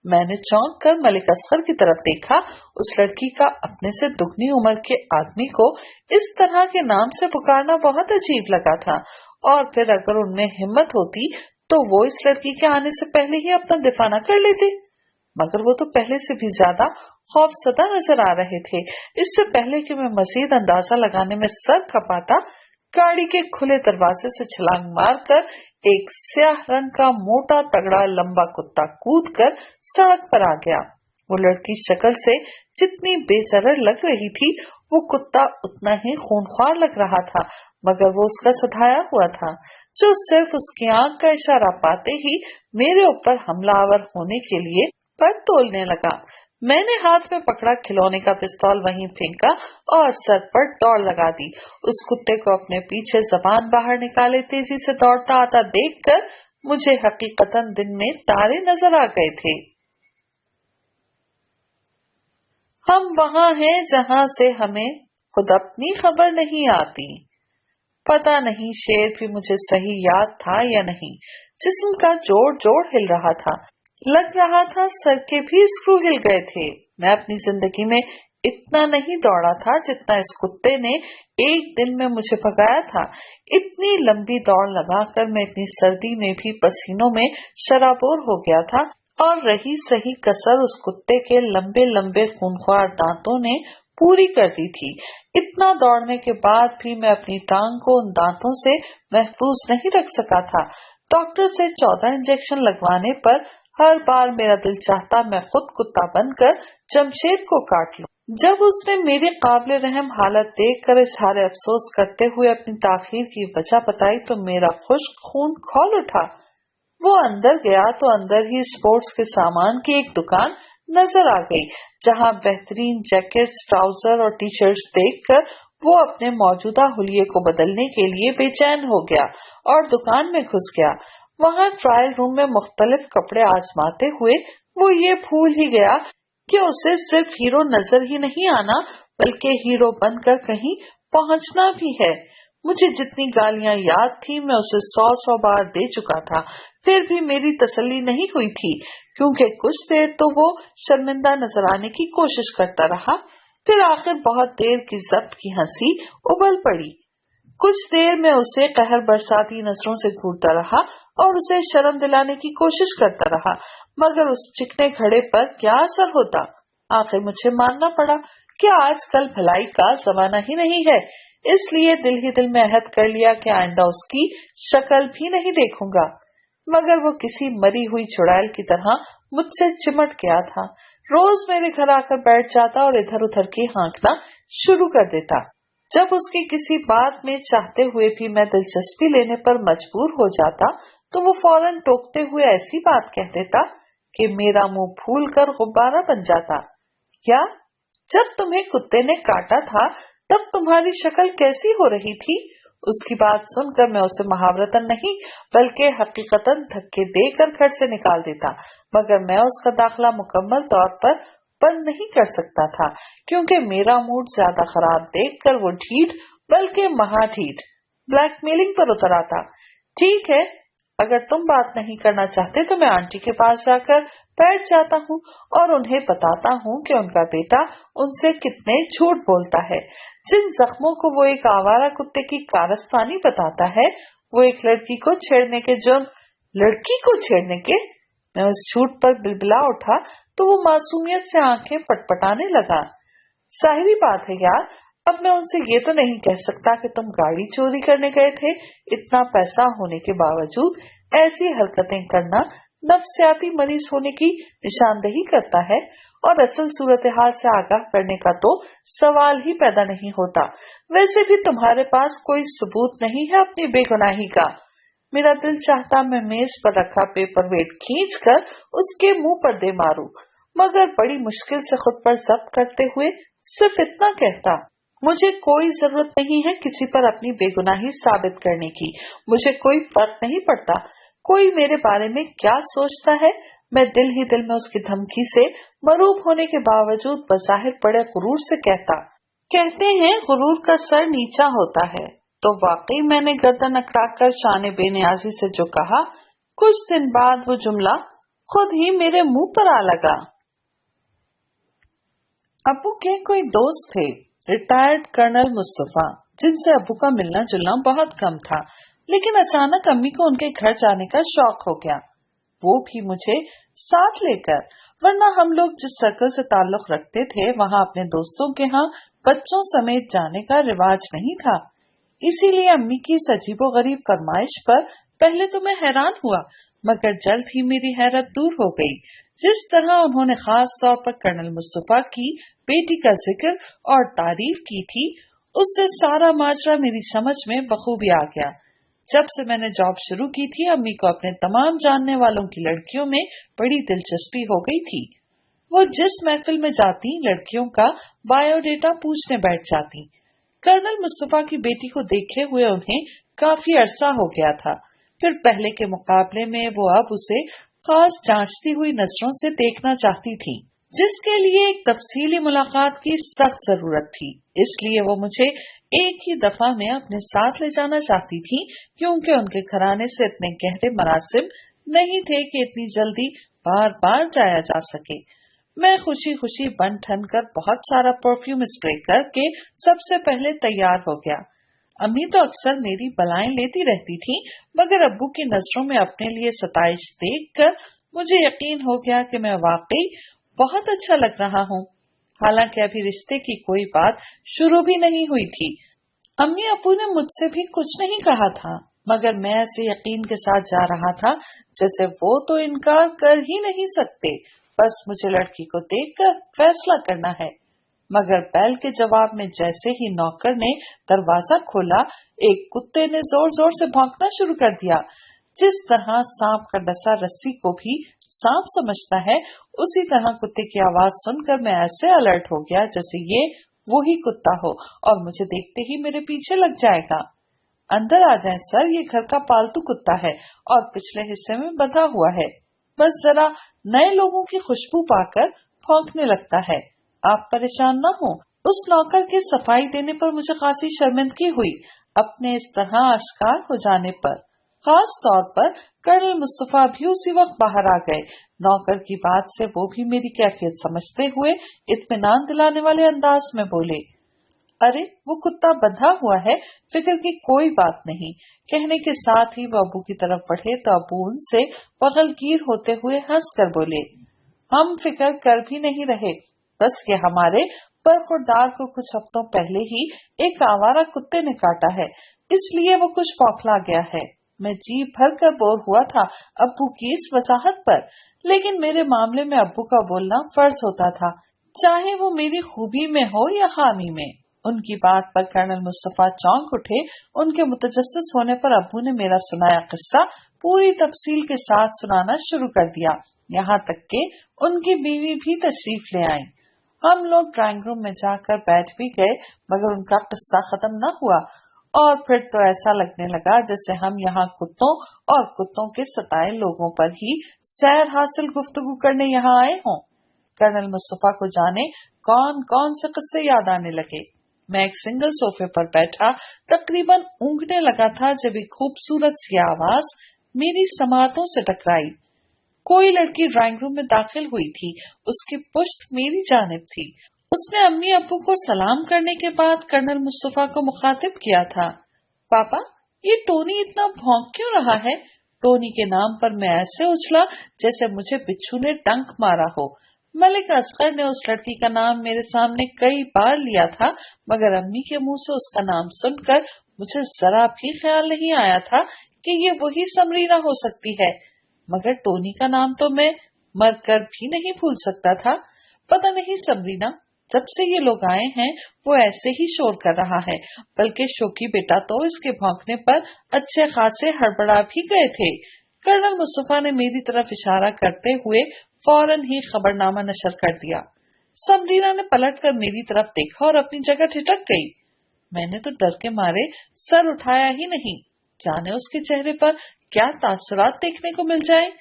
मैंने चौंक कर मलिक असगर की तरफ देखा। उस लड़की का अपने से दुगनी उम्र के आदमी को इस तरह के नाम से पुकारना बहुत अजीब लगा था, और फिर अगर उनमें हिम्मत होती तो वो इस लड़की के आने से पहले ही अपना दिफा न कर लेते। मगर वो तो पहले से भी ज्यादा खौफजदा नजर आ रहे थे। इससे पहले कि मैं मजीद अंदाजा लगाने में सर खपाता, गाड़ी के खुले दरवाजे से छलांग मारकर एक स्याह रंग का मोटा तगड़ा लंबा कुत्ता कूदकर सड़क पर आ गया। वो लड़की शक्ल से जितनी बेजरर लग रही थी, वो कुत्ता उतना ही खूंखार लग रहा था, मगर वो उसका सधाया हुआ था, जो सिर्फ उसकी आंख का इशारा पाते ही मेरे ऊपर हमलावर होने के लिए पर तोलने लगा। मैंने हाथ में पकड़ा खिलौने का पिस्तौल वहीं फेंका और सर पर दौड़ लगा दी। उस कुत्ते को अपने पीछे जबान बाहर निकाले तेजी से दौड़ता आता देखकर मुझे हकीकतन दिन में तारे नजर आ गए थे। हम वहां हैं जहां से हमें खुद अपनी खबर नहीं आती। पता नहीं शेर भी मुझे सही याद था या नहीं। जिस्म का जोड़ जोड़ हिल रहा था, लग रहा था सर के भी स्क्रू हिल गए थे। मैं अपनी जिंदगी में इतना नहीं दौड़ा था जितना इस कुत्ते ने एक दिन में मुझे भगाया था। इतनी लंबी दौड़ लगाकर मैं इतनी सर्दी में भी पसीनों में शराबोर हो गया था, और रही सही कसर उस कुत्ते के लंबे लंबे खूंखार दांतों ने पूरी कर दी थी। इतना दौड़ने के बाद भी मैं अपनी टांग को उन दांतों से महफूज नहीं रख सका था। डॉक्टर से 14 इंजेक्शन लगवाने पर हर बार मेरा दिल चाहता मैं खुद कुत्ता बनकर जमशेद को काट लूं। जब उसने मेरी काबिल रहम हालत देखकर इजहार अफसोस करते हुए अपनी ताखीर की वजह बताई तो मेरा खुश्क खून खौल उठा। वो अंदर गया तो अंदर ही स्पोर्ट्स के सामान की एक दुकान नजर आ गई, जहां बेहतरीन जैकेट्स, ट्राउजर और टी शर्ट्स देखकर वो अपने मौजूदा हुलिये को बदलने के लिए बेचैन हो गया और दुकान में घुस गया। वहां ट्रायल रूम में मुख्तलिफ कपड़े आजमाते हुए वो ये भूल ही गया कि उसे सिर्फ हीरो नजर ही नहीं आना बल्कि हीरो बनकर कहीं पहुंचना भी है। मुझे जितनी गालियां याद थी मैं उसे 100 बार दे चुका था, फिर भी मेरी तसल्ली नहीं हुई थी, क्योंकि कुछ देर तो वो शर्मिंदा नजर आने की कोशिश करता रहा। फिर आखिर बहुत देर की जब्त की हंसी उबल पड़ी। कुछ देर में उसे कहर बरसाती नजरों से घूरता रहा और उसे शर्म दिलाने की कोशिश करता रहा, मगर उस चिकने घड़े पर क्या असर होता। आखिर मुझे मानना पड़ा कि आजकल भलाई का जमाना ही नहीं है, इसलिए दिल ही दिल में अहद कर लिया कि आइंदा उसकी शक्ल भी नहीं देखूंगा। मगर वो किसी मरी हुई चुड़ैल की तरह मुझसे चिमट गया था। रोज मेरे घर आकर बैठ जाता और इधर उधर की हाँकना शुरू कर देता। जब उसकी किसी बात में चाहते हुए भी मैं दिलचस्पी लेने पर मजबूर हो जाता तो वो फौरन टोकते हुए ऐसी बात कह देता कि मेरा मुंह फूल कर गुब्बारा बन जाता। क्या जब तुम्हें कुत्ते ने काटा था तब तुम्हारी शक्ल कैसी हो रही थी? उसकी बात सुनकर मैं उसे मुहावरतन नहीं बल्कि हकीकतन धक्के देकर घर से निकाल देता, मगर मैं उसका दाखिला मुकम्मल तौर पर बंद नहीं कर सकता था, क्योंकि मेरा मूड ज्यादा खराब देखकर वो ढीठ बल्कि महा ढीठ ब्लैकमेलिंग पर उतर आता। ठीक है, अगर तुम बात नहीं करना चाहते तो मैं आंटी के पास जाकर बैठ जाता हूँ और उन्हें बताता हूँ कि उनका बेटा उनसे कितने झूठ बोलता है। जिन जख्मों को वो एक आवारा कुत्ते की कारस्तानी बताता है, वो एक लड़की को छेड़ने के जुर्म लड़की को छेड़ने के। मैं उस झूठ पर बिलबिला उठा तो वो मासूमियत से आंखें पटपटाने लगा। जाहिरी बात है यार, अब मैं उनसे ये तो नहीं कह सकता कि तुम गाड़ी चोरी करने गए थे। इतना पैसा होने के बावजूद ऐसी हरकतें करना नफ्सियाती मरीज होने की निशानदेही करता है, और असल सूरत हाल से आगाह करने का तो सवाल ही पैदा नहीं होता। वैसे भी तुम्हारे पास कोई सबूत नहीं है अपनी बेगुनाही का। मेरा दिल चाहता मैं मेज पर रखा पेपर वेट खींच कर उसके मुंह पर दे मारूं, मगर बड़ी मुश्किल से खुद पर जब्त करते हुए सिर्फ इतना कहता, मुझे कोई जरूरत नहीं है किसी पर अपनी बेगुनाही साबित करने की। मुझे कोई फर्क नहीं पड़ता कोई मेरे बारे में क्या सोचता है। मैं दिल ही दिल में उसकी धमकी से मरूब होने के बावजूद बज़ाहिर बड़े गुरूर से कहता, कहते हैं गुरूर का सर नीचा होता है, तो वाकई मैंने गर्दन अकड़ाकर शान बेनियाजी से जो कहा, कुछ दिन बाद वो जुमला खुद ही मेरे मुंह पर आ लगा। अब्बू के कोई दोस्त थे, रिटायर्ड कर्नल मुस्तफा, जिनसे अब्बू का मिलना जुलना बहुत कम था, लेकिन अचानक अम्मी को उनके घर जाने का शौक हो गया, वो भी मुझे साथ लेकर। वरना हम लोग जिस सर्कल से ताल्लुक रखते थे वहाँ अपने दोस्तों के यहाँ बच्चों समेत जाने का रिवाज नहीं था। इसीलिए अम्मी की इस अजीबोगरीब फरमाइश पर पहले तो मैं हैरान हुआ, मगर जल्द ही मेरी हैरत दूर हो गई। जिस तरह उन्होंने खास तौर पर कर्नल मुस्तफा की बेटी का जिक्र और तारीफ की थी, उससे सारा माजरा मेरी समझ में बखूबी आ गया। जब से मैंने जॉब शुरू की थी, अम्मी को अपने तमाम जानने वालों की लड़कियों में बड़ी दिलचस्पी हो गई थी। वो जिस महफिल में जाती, लड़कियों का बायोडेटा पूछने बैठ जाती। कर्नल मुस्तफा की बेटी को देखे हुए उन्हें काफी अरसा हो गया था, फिर पहले के मुकाबले में वो अब उसे खास जांचती हुई नजरों से देखना चाहती थी, जिसके लिए एक तफसीली मुलाकात की सख्त जरूरत थी। इसलिए वो मुझे एक ही दफा में अपने साथ ले जाना चाहती थी, क्योंकि उनके घराने से इतने गहरे मरासिम नहीं थे कि इतनी जल्दी बार बार जाया जा सके। मैं खुशी खुशी बन ठन कर बहुत सारा परफ्यूम स्प्रे करके सबसे पहले तैयार हो गया। अम्मी तो अक्सर मेरी बलाएं लेती रहती थी, मगर अब्बू की नजरों में अपने लिए सताइश देखकर मुझे यकीन हो गया कि मैं वाकई बहुत अच्छा लग रहा हूँ। हालांकि अभी रिश्ते की कोई बात शुरू भी नहीं हुई थी। अम्मी अब्बू ने मुझसे भी कुछ नहीं कहा था, मगर मैं ऐसे यकीन के साथ जा रहा था जैसे वो तो इनकार कर ही नहीं सकते। बस मुझे लड़की को देखकर फैसला करना है। मगर बैल के जवाब में जैसे ही नौकर ने दरवाजा खोला, एक कुत्ते ने जोर जोर से भौंकना शुरू कर दिया। जिस तरह सांप का डसा रस्सी को भी सांप समझता है, उसी तरह कुत्ते की आवाज सुनकर मैं ऐसे अलर्ट हो गया जैसे ये वही कुत्ता हो और मुझे देखते ही मेरे पीछे लग जाएगा। अंदर आ जाएं सर, ये घर का पालतू कुत्ता है और पिछले हिस्से में बंधा हुआ है। बस जरा नए लोगों की खुशबू पाकर भौंकने लगता है, आप परेशान न हो। उस नौकर के सफाई देने पर मुझे खासी शर्मिंदगी हुई, अपने इस तरह आश्कार हो जाने पर। खास तौर पर कर्नल मुस्तफा भी उसी वक्त बाहर आ गए। नौकर की बात से वो भी मेरी कैफियत समझते हुए इत्मीनान दिलाने वाले अंदाज में बोले, अरे वो कुत्ता बंधा हुआ है, फिक्र की कोई बात नहीं। कहने के साथ ही वो अबू की तरफ बढ़े तो अबू उनसे बगलगीर होते हुए हंस कर बोले, हम फिक्र कर भी नहीं रहे, बस ये हमारे बरखुरदार को कुछ हफ्तों पहले ही एक आवारा कुत्ते ने काटा है, इसलिए वो कुछ बौखला गया है। मैं जी भर कर बोर हुआ था अब्बू की इस वजाहत पर, लेकिन मेरे मामले में अब्बू का बोलना फर्ज होता था, चाहे वो मेरी खूबी में हो या खामी में। उनकी बात पर कर्नल मुस्तफा चौंक उठे। उनके मुतजस्सिस होने पर अब्बू ने मेरा सुनाया किस्सा पूरी तफसील के साथ सुनाना शुरू कर दिया, यहाँ तक कि उनकी बीवी भी तशरीफ ले आई। हम लोग ड्राइंग रूम में जाकर बैठ भी गए, मगर उनका किस्सा खत्म न हुआ और फिर तो ऐसा लगने लगा जैसे हम यहाँ कुत्तों और कुत्तों के सताए लोगों पर ही सैर हासिल गुफ्तगू करने यहाँ आए हों। कर्नल मुस्तफा को जाने कौन कौन से किस्से याद आने लगे। मैं एक सिंगल सोफे पर बैठा तकरीबन ऊँघने लगा था जब एक खूबसूरत सी आवाज मेरी समातों से टकराई। कोई लड़की ड्राइंग रूम में दाखिल हुई थी। उसकी पुश्त मेरी जानिब थी। उसने अम्मी अब्बू को सलाम करने के बाद कर्नल मुस्तफा को मुखातिब किया था। पापा, ये टोनी इतना भौंक क्यों रहा है? टोनी के नाम पर मैं ऐसे उछला जैसे मुझे बिच्छू ने डंक मारा हो। मलिक असगर ने उस लड़की का नाम मेरे सामने कई बार लिया था, मगर अम्मी के मुंह से उसका नाम सुनकर मुझे जरा भी ख्याल नहीं आया था कि ये वही समरीना हो सकती है। मगर टोनी का नाम तो मैं मरकर भी नहीं भूल सकता था। पता नहीं समरीना, जब से ये लोग आए हैं वो ऐसे ही शोर कर रहा है, बल्कि शोकी बेटा तो इसके भौंकने पर अच्छे खासे हड़बड़ा भी गए थे। कर्नल मुस्तफा ने मेरी तरफ इशारा करते हुए फौरन ही खबरनामा नशर कर दिया। समरीना ने पलटकर मेरी तरफ देखा और अपनी जगह ठिठक गई। मैंने तो डर के मारे सर उठाया ही नहीं, जाने उसके चेहरे पर क्या तासुरात देखने को मिल जाए।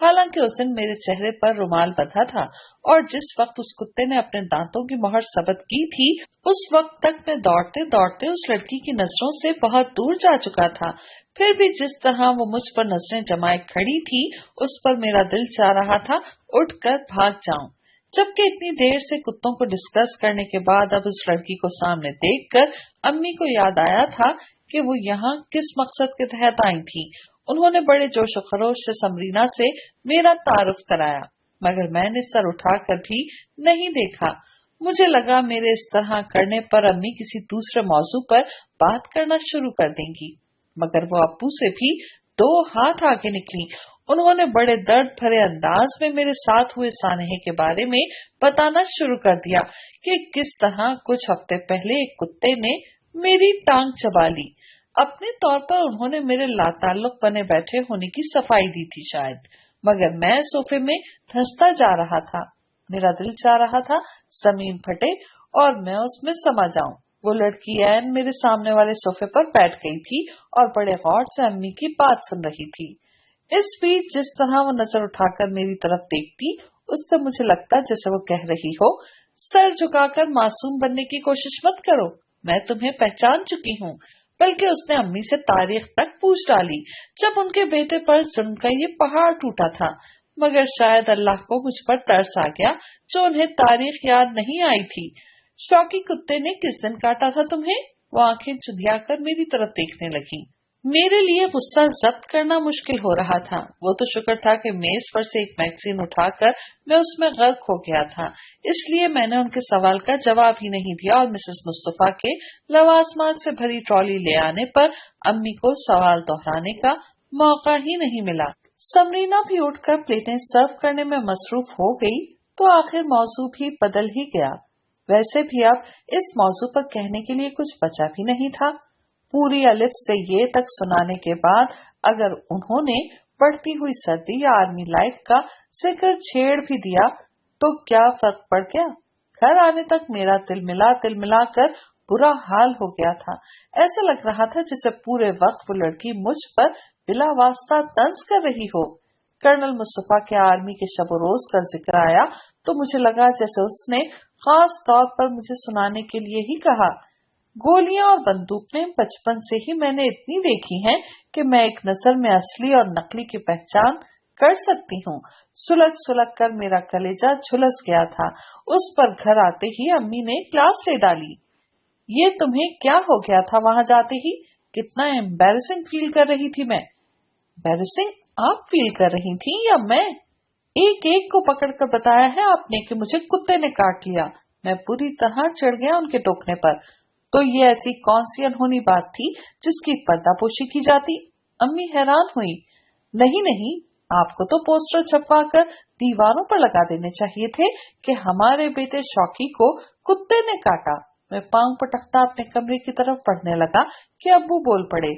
हालांकि उस दिन मेरे चेहरे पर रुमाल बंधा था और जिस वक्त उस कुत्ते ने अपने दांतों की मोहर सबत की थी, उस वक्त तक मैं दौड़ते दौड़ते उस लड़की की नजरों से बहुत दूर जा चुका था। फिर भी जिस तरह वो मुझ पर नजरें जमाए खड़ी थी, उस पर मेरा दिल चाह रहा था उठकर भाग जाऊं। जबकि इतनी देर से कुत्तों को डिस्कस करने के बाद अब उस लड़की को सामने देखकर अम्मी को याद आया था कि वो यहाँ किस मकसद के तहत आई थी। उन्होंने बड़े जोश और खरोश से समरीना से मेरा तारुफ कराया, मगर मैंने सर उठाकर भी नहीं देखा। मुझे लगा मेरे इस तरह करने पर अम्मी किसी दूसरे मौजू पर बात करना शुरू कर देंगी, मगर वो अब्बू से भी 2 हाथ आगे निकली। उन्होंने बड़े दर्द भरे अंदाज में मेरे साथ हुए सानहे के बारे में बताना शुरू कर दिया कि किस तरह कुछ हफ्ते पहले एक कुत्ते ने मेरी टांग चबा ली। अपने तौर पर उन्होंने मेरे लाताल्लुक बने बैठे होने की सफाई दी थी शायद, मगर मैं सोफे में धंसता जा रहा था। मेरा दिल चाह रहा था जमीन फटे और मैं उसमें समा जाऊं। वो लड़की ऐन मेरे सामने वाले सोफे पर बैठ गई थी और बड़े गौर से अम्मी की बात सुन रही थी। इस बीच जिस तरह वो नजर उठाकर मेरी तरफ देखती, उससे मुझे लगता जैसे वो कह रही हो, सर झुकाकर मासूम बनने की कोशिश मत करो, मैं तुम्हें पहचान चुकी हूँ। बल्कि उसने अम्मी से तारीख तक पूछ डाली, जब उनके बेटे पर जुल्म का ये पहाड़ टूटा था। मगर शायद अल्लाह को मुझ पर तरस आ गया जो उन्हें तारीख याद नहीं आई थी। शौकी कुत्ते ने किस दिन काटा था तुम्हें? वो आंखें चुंधियाकर मेरी तरफ देखने लगी। मेरे लिए गुस्सा जब्त करना मुश्किल हो रहा था। वो तो शुक्र था कि मेज पर से एक मैगजीन उठाकर मैं उसमें गर्क हो गया था, इसलिए मैंने उनके सवाल का जवाब ही नहीं दिया और मिसेस मुस्तफा के लवाजमात से भरी ट्रॉली ले आने पर अम्मी को सवाल दोहराने का मौका ही नहीं मिला। समरीना भी उठकर प्लेटें सर्व करने में मसरूफ हो गई तो आखिर मौजू भी बदल ही गया। वैसे भी अब इस मौजू पर कहने के लिए कुछ बचा भी नहीं था। पूरी अलिफ से ये तक सुनाने के बाद अगर उन्होंने बढ़ती हुई सर्दी या आर्मी लाइफ का जिक्र छेड़ भी दिया तो क्या फर्क पड़ गया। घर आने तक मेरा तिल मिला कर बुरा हाल हो गया था। ऐसा लग रहा था जैसे पूरे वक्त वो लड़की मुझ पर बिला वास्ता तंज कर रही हो। कर्नल मुस्तफा के आर्मी के शब रोज का जिक्र आया तो मुझे लगा जैसे उसने खास तौर पर मुझे सुनाने के लिए ही कहा। गोलियां और बंदूकें बचपन से ही मैंने इतनी देखी हैं कि मैं एक नजर में असली और नकली की पहचान कर सकती हूँ। सुलग कर मेरा कलेजा झुलस गया था। उस पर घर आते ही अम्मी ने क्लास ले डाली। ये तुम्हें क्या हो गया था वहां जाते ही? कितना एम्बैरेसिंग फील कर रही थी मैं। एम्बैरेसिंग आप फील कर रही थी या मैं? एक एक को पकड़कर बताया है आपने कि मुझे कुत्ते ने काट लिया। मैं पूरी तरह चढ़ गया उनके टोकने पर। तो ये ऐसी कौन सी अनहोनी बात थी जिसकी पर्दापोशी की जाती? अम्मी हैरान हुई। नहीं, आपको तो पोस्टर छपवा कर दीवारों पर लगा देने चाहिए थे कि हमारे बेटे शौकी को कुत्ते ने काटा। मैं पांव पटकता अपने कमरे की तरफ बढ़ने लगा कि अब्बू बोल पड़े।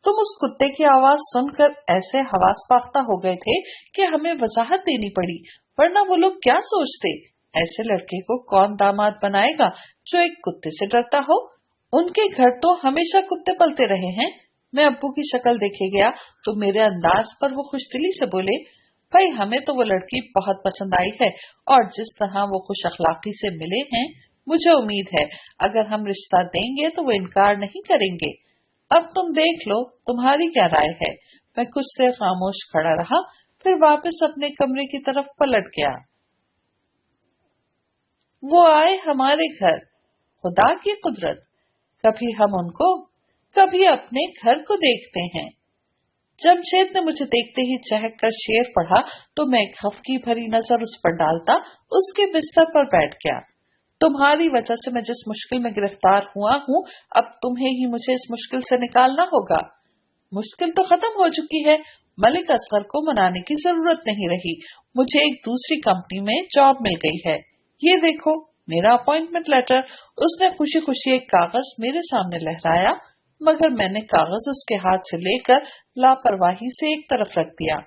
तुम उस कुत्ते की आवाज सुनकर ऐसे हवास पाख्ता हो गए थे कि हमें वजाहत देनी पड़ी, वरना वो लोग क्या सोचते। ऐसे लड़के को कौन दामाद बनाएगा जो एक कुत्ते से डरता हो? उनके घर तो हमेशा कुत्ते पलते रहे हैं। मैं अब्बू की शक्ल देखे गया तो मेरे अंदाज पर वो खुशदिली से बोले, भाई हमें तो वो लड़की बहुत पसंद आई है और जिस तरह वो खुश अखलाकी से मिले हैं, मुझे उम्मीद है अगर हम रिश्ता देंगे तो वो इनकार नहीं करेंगे। अब तुम देख लो, तुम्हारी क्या राय है? मैं कुछ देर खामोश खड़ा रहा, फिर वापस अपने कमरे की तरफ पलट गया। वो आए हमारे घर, खुदा की कुदरत, कभी हम उनको कभी अपने घर को देखते हैं। जमशेद ने मुझे देखते ही चहक कर शेर पढ़ा तो मैं एक खफकी भरी नजर उस पर डालता उसके बिस्तर पर बैठ गया। तुम्हारी वजह से मैं जिस मुश्किल में गिरफ्तार हुआ हूँ, अब तुम्हें ही मुझे इस मुश्किल से निकालना होगा। मुश्किल तो खत्म हो चुकी है, मलिक असगर को मनाने की जरूरत नहीं रही। मुझे एक दूसरी कंपनी में जॉब मिल गई है। ये देखो मेरा अपॉइंटमेंट लेटर। उसने खुशी खुशी एक कागज मेरे सामने लहराया, मगर मैंने कागज उसके हाथ से लेकर लापरवाही से एक तरफ रख दिया।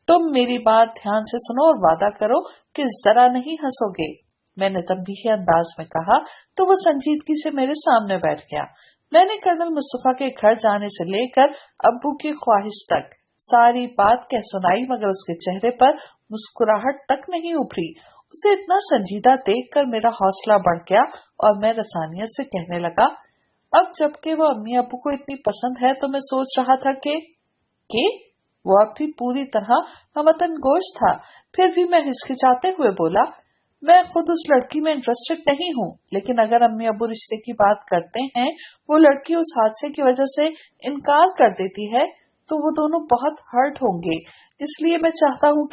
तुम मेरी बात ध्यान से सुनो और वादा करो कि जरा नहीं हंसोगे, मैंने तंबीही अंदाज में कहा तो वो संजीदगी से मेरे सामने बैठ गया। मैंने कर्नल मुस्तफा के घर जाने से लेकर अब्बू की ख्वाहिश तक सारी बात कह सुनाई, मगर उसके चेहरे पर मुस्कुराहट तक नहीं उभरी। उसे इतना संजीदा देखकर मेरा हौसला बढ़ गया और मैं रसानियत से कहने लगा, अब जबकि वो अम्मी अब्बू को इतनी पसंद है तो मैं सोच रहा था कि वो अब भी पूरी तरह हमतन गोश था। फिर भी मैं हिचकिचाते हुए बोला, मैं खुद उस लड़की में इंटरेस्टेड नहीं हूँ, लेकिन अगर अम्मी अब्बू रिश्ते की बात करते हैं, वो लड़की उस हादसे की वजह से इनकार कर देती है, तो वो दोनों बहुत हर्ट होंगे। इसलिए मैं चाहता हूँ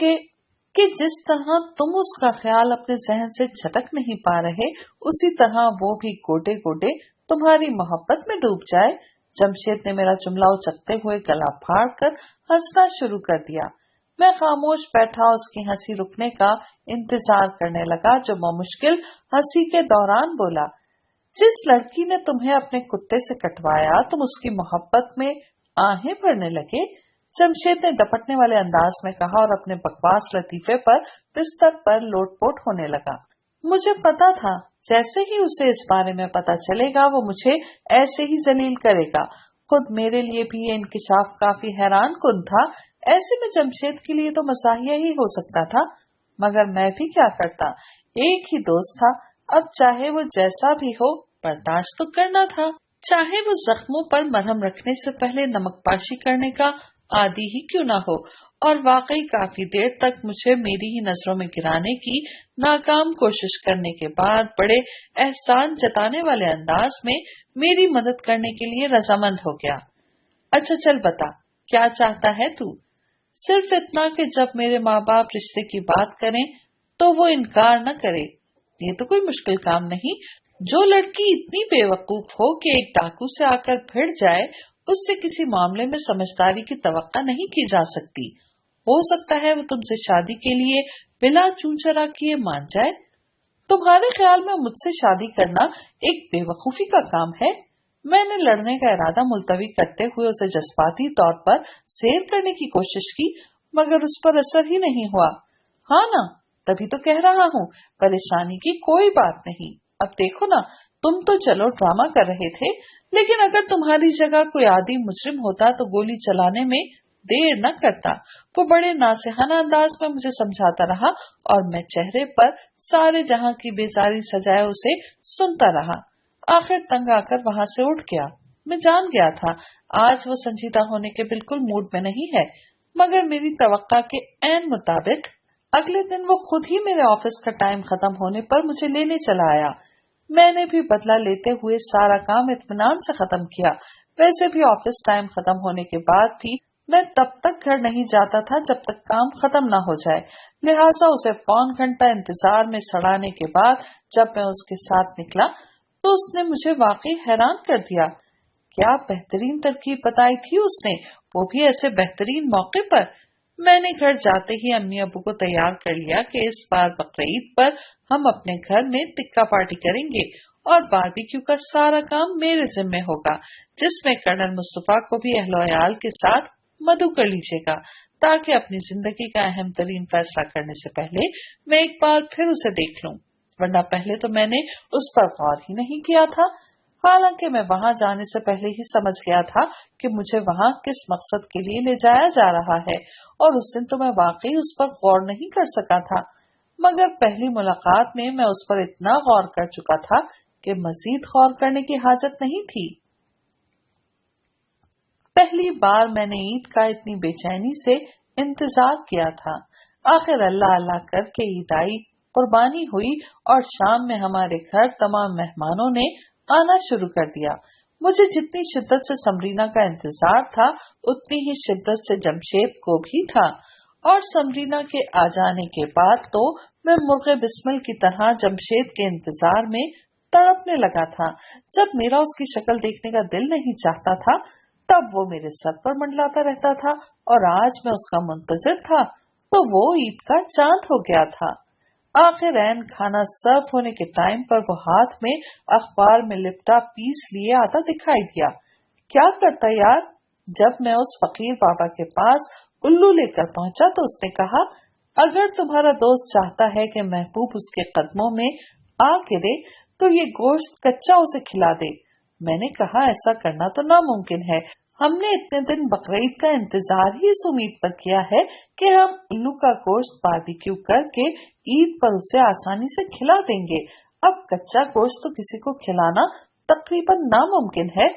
कि जिस तरह तुम उसका ख्याल अपने जहन से झटक नहीं पा रहे, उसी तरह वो भी गोटे गोटे तुम्हारी मोहब्बत में डूब जाए। जमशेद ने मेरा जुमला उचकते हुए गला फाड़कर हंसना शुरू कर दिया। मैं खामोश बैठा उसकी हंसी रुकने का इंतजार करने लगा, जो मुश्किल हंसी के दौरान बोला, जिस लड़की ने तुम्हें अपने कुत्ते से कटवाया तुम उसकी मोहब्बत में आहें भरने लगे। जमशेद ने डपटने वाले अंदाज में कहा और अपने बकवास लतीफे पर बिस्तर पर लोटपोट होने लगा। मुझे पता था जैसे ही उसे इस बारे में पता चलेगा वो मुझे ऐसे ही जलील करेगा। खुद मेरे लिए भी ये इंकिशाफ काफी हैरान कुन था। ऐसे में जमशेद के लिए तो मज़ाहिया ही हो सकता था, मगर मैं भी क्या करता, एक ही दोस्त था। अब चाहे वो जैसा भी हो बर्दाश्त तो करना था, चाहे वो जख्मों पर मरहम रखने से पहले नमकपाशी करने का आदि ही क्यों ना हो। और वाकई काफी देर तक मुझे मेरी ही नजरों में गिराने की नाकाम कोशिश करने के बाद बड़े एहसान जताने वाले अंदाज में मेरी मदद करने के लिए रजामंद हो गया। अच्छा चल बता, क्या चाहता है तू? सिर्फ इतना कि जब मेरे माँ बाप रिश्ते की बात करें तो वो इनकार न करे। ये तो कोई मुश्किल काम नहीं। जो लड़की इतनी बेवकूफ हो कि एक डाकू से आकर भिड़ जाए, उससे किसी मामले में समझदारी की तवक्का नहीं की जा सकती। हो सकता है वो तुमसे शादी के लिए बिला चूंचरा किए मान जाए। तुम्हारे ख्याल में मुझसे शादी करना एक बेवकूफी का काम है? मैंने लड़ने का इरादा मुलतवी करते हुए उसे जज्बाती तौर पर सेर करने की कोशिश की, मगर उस पर असर ही नहीं हुआ। हाँ ना, तभी तो कह रहा हूँ, परेशानी की कोई बात नहीं। अब देखो ना, तुम तो चलो ड्रामा कर रहे थे, लेकिन अगर तुम्हारी जगह कोई आदि मुजरिम होता तो गोली चलाने में देर न करता। वो बड़े नासिहाना अंदाज में मुझे समझाता रहा और मैं चेहरे पर सारे जहां की बेजारी सजाए उसे सुनता रहा। आखिर तंग आकर वहां से उठ गया। मैं जान गया था आज वो संजीदा होने के बिल्कुल मूड में नहीं है, मगर मेरी तवक्का के ऐन मुताबिक अगले दिन वो खुद ही मेरे ऑफिस का टाइम खत्म होने पर मुझे लेने चला आया। मैंने भी बदला लेते हुए सारा काम इत्मीनान से खत्म किया। वैसे भी ऑफिस टाइम खत्म होने के बाद भी मैं तब तक घर नहीं जाता था जब तक काम खत्म न हो जाए, लिहाजा उसे पौन घंटा इंतजार में सड़ाने के बाद जब मैं उसके साथ निकला तो उसने मुझे वाकई हैरान कर दिया। क्या बेहतरीन तरकीब बताई थी उसने, वो भी ऐसे बेहतरीन मौके पर। मैंने घर जाते ही अम्मी अब्बू को तैयार कर लिया कि इस बार बकरीद पर हम अपने घर में टिक्का पार्टी करेंगे और बारबेक्यू का सारा काम मेरे जिम्मे होगा, जिसमें कर्नल मुस्तफा को भी अहलो-अयाल के साथ मदु कर लीजिएगा, ताकि अपनी जिंदगी का अहम तरीन फैसला करने से पहले मैं एक बार फिर उसे देख लूं, वरना पहले तो मैंने उस पर गौर ही नहीं किया था। हालांकि मैं वहां जाने से पहले ही समझ गया था कि मुझे वहां किस मकसद के लिए ले जाया जा रहा है, और उस दिन तो मैं वाकई उस पर गौर नहीं कर सका था, मगर पहली मुलाकात में मैं उस पर इतना गौर कर चुका था कि मजीद गौर करने की हाजत नहीं थी। पहली बार मैंने ईद का इतनी बेचैनी से इंतजार किया था। आखिर अल्लाह अल्लाह करके ईद आई, कुर्बानी हुई और शाम में हमारे घर तमाम मेहमानों ने आना शुरू कर दिया। मुझे जितनी शिद्दत से समरीना का इंतजार था उतनी ही शिद्दत से जमशेद को भी था। और समरीना के आ जाने के बाद तो मैं मुर्गे बिस्मिल की तरह जमशेद के इंतजार में तड़पने लगा था। जब मेरा उसकी शक्ल देखने का दिल नहीं चाहता था तब वो मेरे सर पर मंडलाता रहता था और आज मैं उसका मुंतजिर था तो वो ईद का चांद हो गया था। आखिर ऐन खाना सर्व होने के टाइम पर वो हाथ में अखबार में लिपटा पीस लिए आता दिखाई दिया। क्या करता यार। जब मैं उस फकीर बाबा के पास उल्लू लेकर पहुंचा तो उसने कहा, अगर तुम्हारा दोस्त चाहता है कि महबूब उसके कदमों में आ गिरे तो ये गोश्त कच्चा उसे खिला दे। मैंने कहा, ऐसा करना तो नामुमकिन है। हमने इतने दिन बकरीद का इंतजार ही इस उम्मीद पर किया है कि हम उल्लू का गोश्त बारबेक्यू करके ईद पर उसे आसानी से खिला देंगे। अब कच्चा गोश्त तो किसी को खिलाना तकरीबन नामुमकिन है।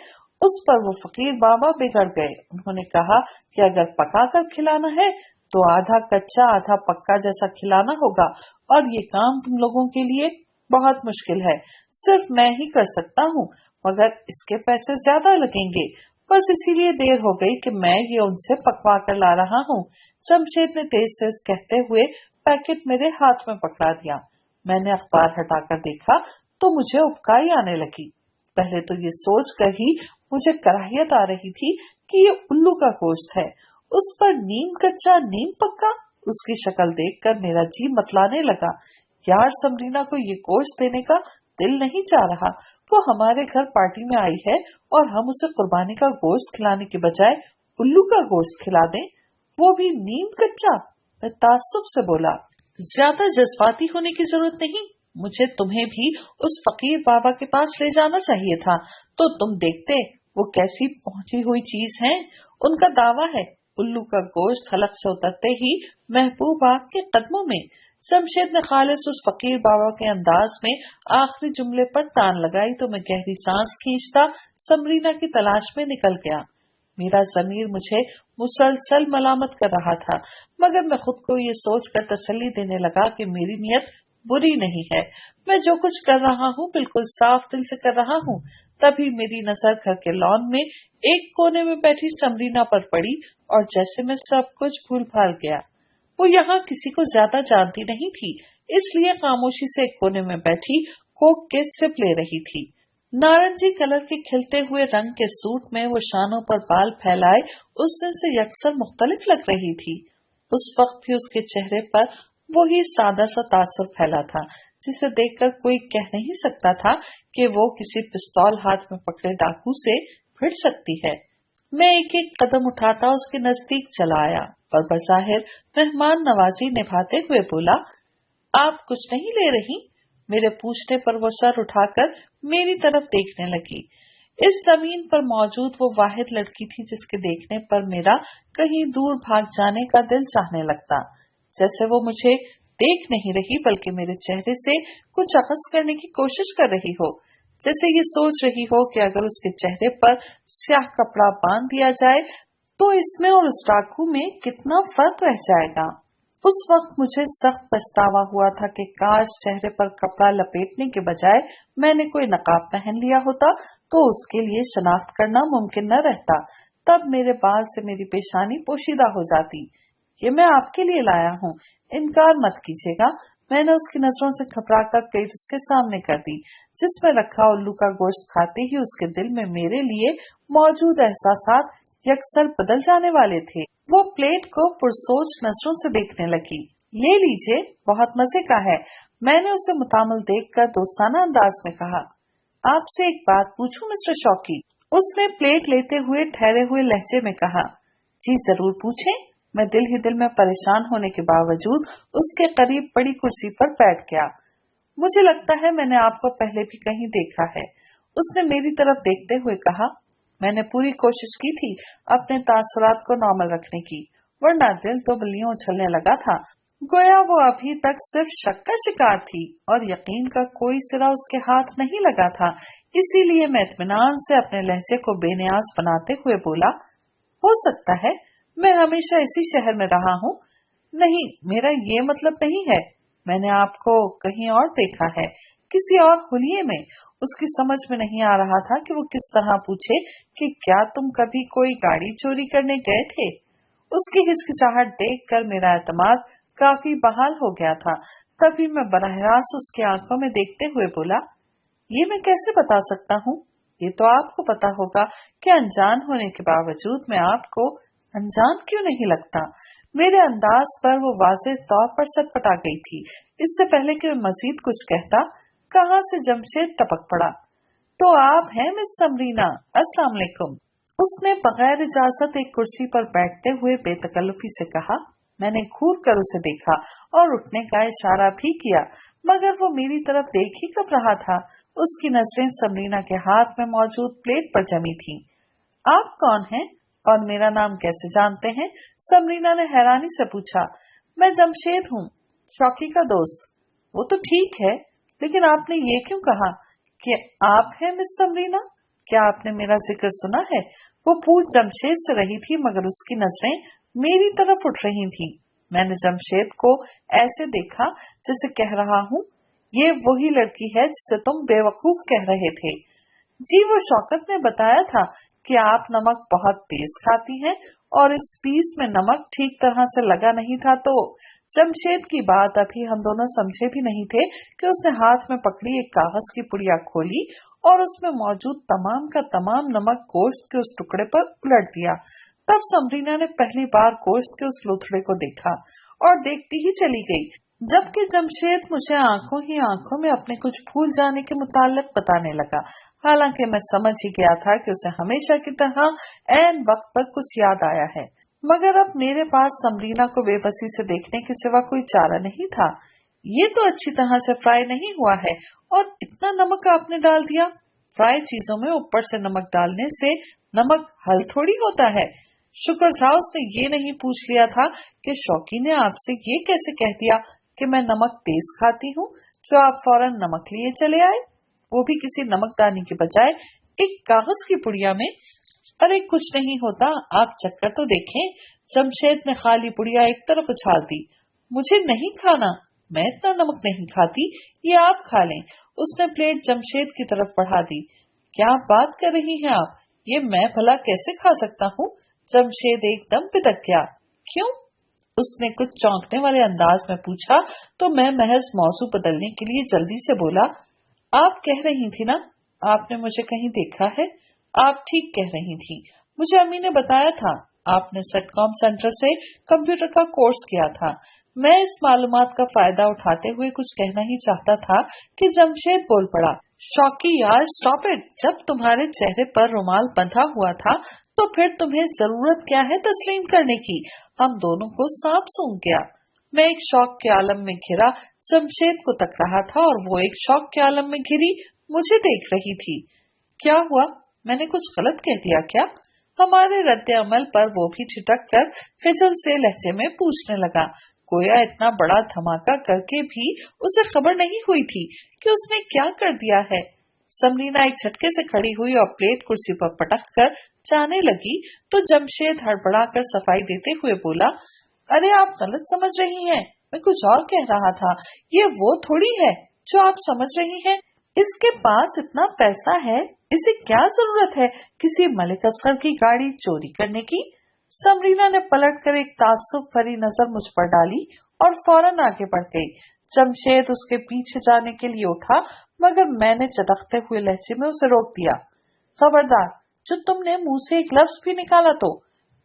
उस पर वो फकीर बाबा बिगड़ गए। उन्होंने कहा कि अगर पका कर खिलाना है तो आधा कच्चा आधा पक्का जैसा खिलाना होगा और ये काम तुम लोगों के लिए बहुत मुश्किल है। सिर्फ मैं ही कर सकता हूँ, मगर इसके पैसे ज्यादा लगेंगे। बस इसीलिए देर हो गई कि मैं ये उनसे पकवा कर ला रहा हूँ। जमशेद ने तेज तेज कहते हुए पैकेट मेरे हाथ में पकड़ा दिया। मैंने अखबार हटाकर देखा तो मुझे उबकाई आने लगी। पहले तो ये सोच कर ही मुझे कराहियत आ रही थी कि ये उल्लू का गोश्त है, उस पर नीम कच्चा नीम पक्का। उसकी शक्ल देखकर मेरा जी मतलाने लगा। यार, समरीना को ये गोश्त देने का दिल नहीं चाह रहा। वो हमारे घर पार्टी में आई है और हम उसे कुर्बानी का गोश्त खिलाने के बजाय उल्लू का गोश्त खिला दें, वो भी नीम कच्चा। मैं ताज्जुब से बोला, ज्यादा जज्बाती होने की जरूरत नहीं। मुझे तुम्हें भी उस फकीर बाबा के पास ले जाना चाहिए था तो तुम देखते वो कैसी पहुंची हुई चीज है। उनका दावा है उल्लू का गोश्त हलक से उतरते ही महबूब आग के कदमों में। जमशेद ने खालिस उस फकीर बाबा के अंदाज में आखिरी जुमले पर तान लगाई तो मैं गहरी सांस खींचता समरीना की तलाश में निकल गया। मेरा ज़मीर मुझे मुसलसल मलामत कर रहा था, मगर मैं खुद को ये सोचकर तसल्ली देने लगा कि मेरी नीयत बुरी नहीं है। मैं जो कुछ कर रहा हूँ बिल्कुल साफ दिल से कर रहा हूँ। तभी मेरी नजर घर के लॉन में एक कोने में बैठी समरीना पर पड़ी और जैसे मैं सब कुछ भूल भाल गया। वो यहाँ किसी को ज्यादा जानती नहीं थी, इसलिए खामोशी से एक कोने में बैठी कोक के सिप ले रही थी। नारंगी कलर के खिलते हुए रंग के सूट में वो शानों पर बाल फैलाए उस दिन से यकसर मुख्तलिफ लग रही थी। उस वक्त भी उसके चेहरे पर वही सादा सा तासुर फैला था, जिसे देखकर कोई कह नहीं सकता था कि वो किसी पिस्तौल हाथ में पकड़े डाकू से भिड़ सकती है। मैं एक एक कदम उठाता उसके नजदीक चला आया और बज़ाहिर मेहमान नवाजी निभाते हुए बोला, आप कुछ नहीं ले रही? मेरे पूछने पर वो सर उठाकर मेरी तरफ देखने लगी। इस जमीन पर मौजूद वो वाहिद लड़की थी जिसके देखने पर मेरा कहीं दूर भाग जाने का दिल चाहने लगता। जैसे वो मुझे देख नहीं रही बल्कि मेरे चेहरे से कुछ अखज़ करने की कोशिश कर रही हो, जैसे ये सोच रही हो कि अगर उसके चेहरे पर स्याह कपड़ा बांध दिया जाए तो इसमें और उस डाकू में कितना फर्क रह जाएगा। उस वक्त मुझे सख्त पछतावा हुआ था कि काश चेहरे पर कपड़ा लपेटने के बजाय मैंने कोई नकाब पहन लिया होता तो उसके लिए शनाख्त करना मुमकिन न रहता। तब मेरे बाल से मेरी पेशानी पोशीदा हो जाती। ये मैं आपके लिए लाया हूँ, इनकार मत कीजिएगा। मैंने उसकी नजरों से घबराकर प्लेट उसके सामने कर दी, जिसमें रखा उल्लू का गोश्त खाते ही उसके दिल में मेरे लिए मौजूद एहसासात यकसर बदल जाने वाले थे। वो प्लेट को पुरसोच नजरों से देखने लगी। ले लीजिए, बहुत मजे का है। मैंने उसे मुतामल देखकर दोस्ताना अंदाज में कहा, आपसे एक बात पूछूं मिस्टर शौकी? उसने प्लेट लेते हुए ठहरे हुए लहजे में कहा, जी जरूर पूछें। मैं दिल ही दिल में परेशान होने के बावजूद उसके करीब बड़ी कुर्सी पर बैठ गया। मुझे लगता है मैंने आपको पहले भी कहीं देखा है, उसने मेरी तरफ देखते हुए कहा। मैंने पूरी कोशिश की थी अपने तासुरात को नॉर्मल रखने की, वरना दिल तो बल्लियों उछलने लगा था। गोया वो अभी तक सिर्फ शक का शिकार थी और यकीन का कोई सिरा उसके हाथ नहीं लगा था। इसीलिए मैं इत्मीनान से अपने लहजे को बेनियाज बनाते हुए बोला, हो सकता है, मैं हमेशा इसी शहर में रहा हूँ। नहीं, मेरा ये मतलब नहीं है। मैंने आपको कहीं और देखा है, किसी और हुलिये में। उसकी समझ में नहीं आ रहा था कि वो किस तरह पूछे कि क्या तुम कभी कोई गाड़ी चोरी करने गए थे। उसकी हिचकिचाहट देखकर मेरा एतमाद काफी बहाल हो गया था। तभी मैं बराह रास्त उसकी आंखों में देखते हुए बोला, ये मैं कैसे बता सकता हूँ? ये तो आपको पता होगा कि अनजान होने के बावजूद मैं आपको अनजान क्यों नहीं लगता। मेरे अंदाज पर वो वाज़ेह तौर पर सटपटा गई थी। इससे पहले कि मैं मजीद कुछ कहता, कहाँ से जमशेद टपक पड़ा। तो आप हैं मिस समरीना, अस्सलाम वालेकुम। उसने बगैर इजाजत एक कुर्सी पर बैठते हुए बेतकल्लुफी से कहा। मैंने घूर कर उसे देखा और उठने का इशारा भी किया, मगर वो मेरी तरफ देख ही कब रहा था। उसकी नजरें समरीना के हाथ में मौजूद प्लेट पर जमी थीं। आप कौन हैं और मेरा नाम कैसे जानते हैं? समरीना ने हैरानी से पूछा। मैं जमशेद हूँ, शौकी का दोस्त। वो तो ठीक है, लेकिन आपने ये क्यों कहा कि आप हैं मिस समरीना? क्या आपने मेरा जिक्र सुना है? वो पूछ जमशेद से रही थी, मगर उसकी नजरें मेरी तरफ उठ रही थीं। मैंने जमशेद को ऐसे देखा जैसे कह रहा हूँ, ये वही लड़की है जिसे तुम बेवकूफ कह रहे थे। जी, वो शौकत ने बताया था कि आप नमक बहुत तेज खाती हैं और इस पीस में नमक ठीक तरह से लगा नहीं था। तो जमशेद की बात अभी हम दोनों समझे भी नहीं थे कि उसने हाथ में पकड़ी एक कागज की पुड़िया खोली और उसमें मौजूद तमाम का तमाम नमक गोश्त के उस टुकड़े पर उलट दिया। तब समरीना ने पहली बार गोश्त के उस लुथड़े को देखा और देखती ही चली गई, जबकि जमशेद मुझे आंखों ही आंखों में अपने कुछ भूल जाने के मुताल्लिक बताने लगा। हालांकि मैं समझ ही गया था कि उसे हमेशा की तरह ऐन वक्त पर कुछ याद आया है, मगर अब मेरे पास समरीना को बेबसी से देखने के सिवा कोई चारा नहीं था। ये तो अच्छी तरह से फ्राई नहीं हुआ है और इतना नमक आपने डाल दिया। फ्राई चीजों में ऊपर से नमक डालने से नमक हल थोड़ी होता है। शुक्र था उसने ये नहीं पूछ लिया था कि शौकी ने आपसे ये कैसे कह दिया कि मैं नमक तेज खाती हूँ, जो आप फौरन नमक लिए चले आए, वो भी किसी नमकदानी के बजाय एक कागज की पुड़िया में। अरे कुछ नहीं होता, आप चक्कर तो देखें। जमशेद ने खाली पुड़िया एक तरफ उछाल दी। मुझे नहीं खाना, मैं इतना नमक नहीं खाती, ये आप खा लें। उसने प्लेट जमशेद की तरफ बढ़ा दी। क्या बात कर रही हैं आप? ये मैं भला कैसे खा सकता हूँ? जमशेद एकदम पिदक गया। क्यों? उसने कुछ चौंकने वाले अंदाज में पूछा। तो मैं महज मौजू बदलने के लिए जल्दी से बोला, आप कह रही थी ना, आपने मुझे कहीं देखा है। आप ठीक कह रही थी, मुझे अम्मी ने बताया था आपने सटकॉम सेंटर से कंप्यूटर का कोर्स किया था। मैं इस मालूमात का फायदा उठाते हुए कुछ कहना ही चाहता था कि जमशेद बोल पड़ा, शौकी यार स्टॉप इट। जब तुम्हारे चेहरे पर रुमाल बंधा हुआ था तो फिर तुम्हें जरूरत क्या है तस्लीम करने की? हम दोनों को सांप सूंघ गया। मैं एक शौक के आलम में घिरा जमशेद को तक रहा था और वो एक शौक के आलम में घिरी मुझे देख रही थी। क्या हुआ? मैंने कुछ गलत कह दिया क्या? हमारे रद्द अमल पर वो भी ठिठक कर खिजल से लहजे में पूछने लगा। गोया इतना बड़ा धमाका करके भी उसे खबर नहीं हुई थी कि उसने क्या कर दिया है। समरीना एक झटके से खड़ी हुई और प्लेट कुर्सी पर पटक कर जाने लगी तो जमशेद हड़बड़ाकर सफाई देते हुए बोला, अरे आप गलत समझ रही हैं, मैं कुछ और कह रहा था। ये वो थोड़ी है जो आप समझ रही हैं। इसके पास इतना पैसा है, इसे क्या जरूरत है किसी मलिक असगर की गाड़ी चोरी करने की? समरीना ने पलटकर एक ताज्जुब भरी नजर मुझ पर डाली और फौरन आगे बढ़ गई। जमशेद उसके पीछे जाने के लिए उठा, मगर मैंने चटकते हुए लहजे में उसे रोक दिया। खबरदार, जो तुमने मुंह से एक लफ्ज भी निकाला तो।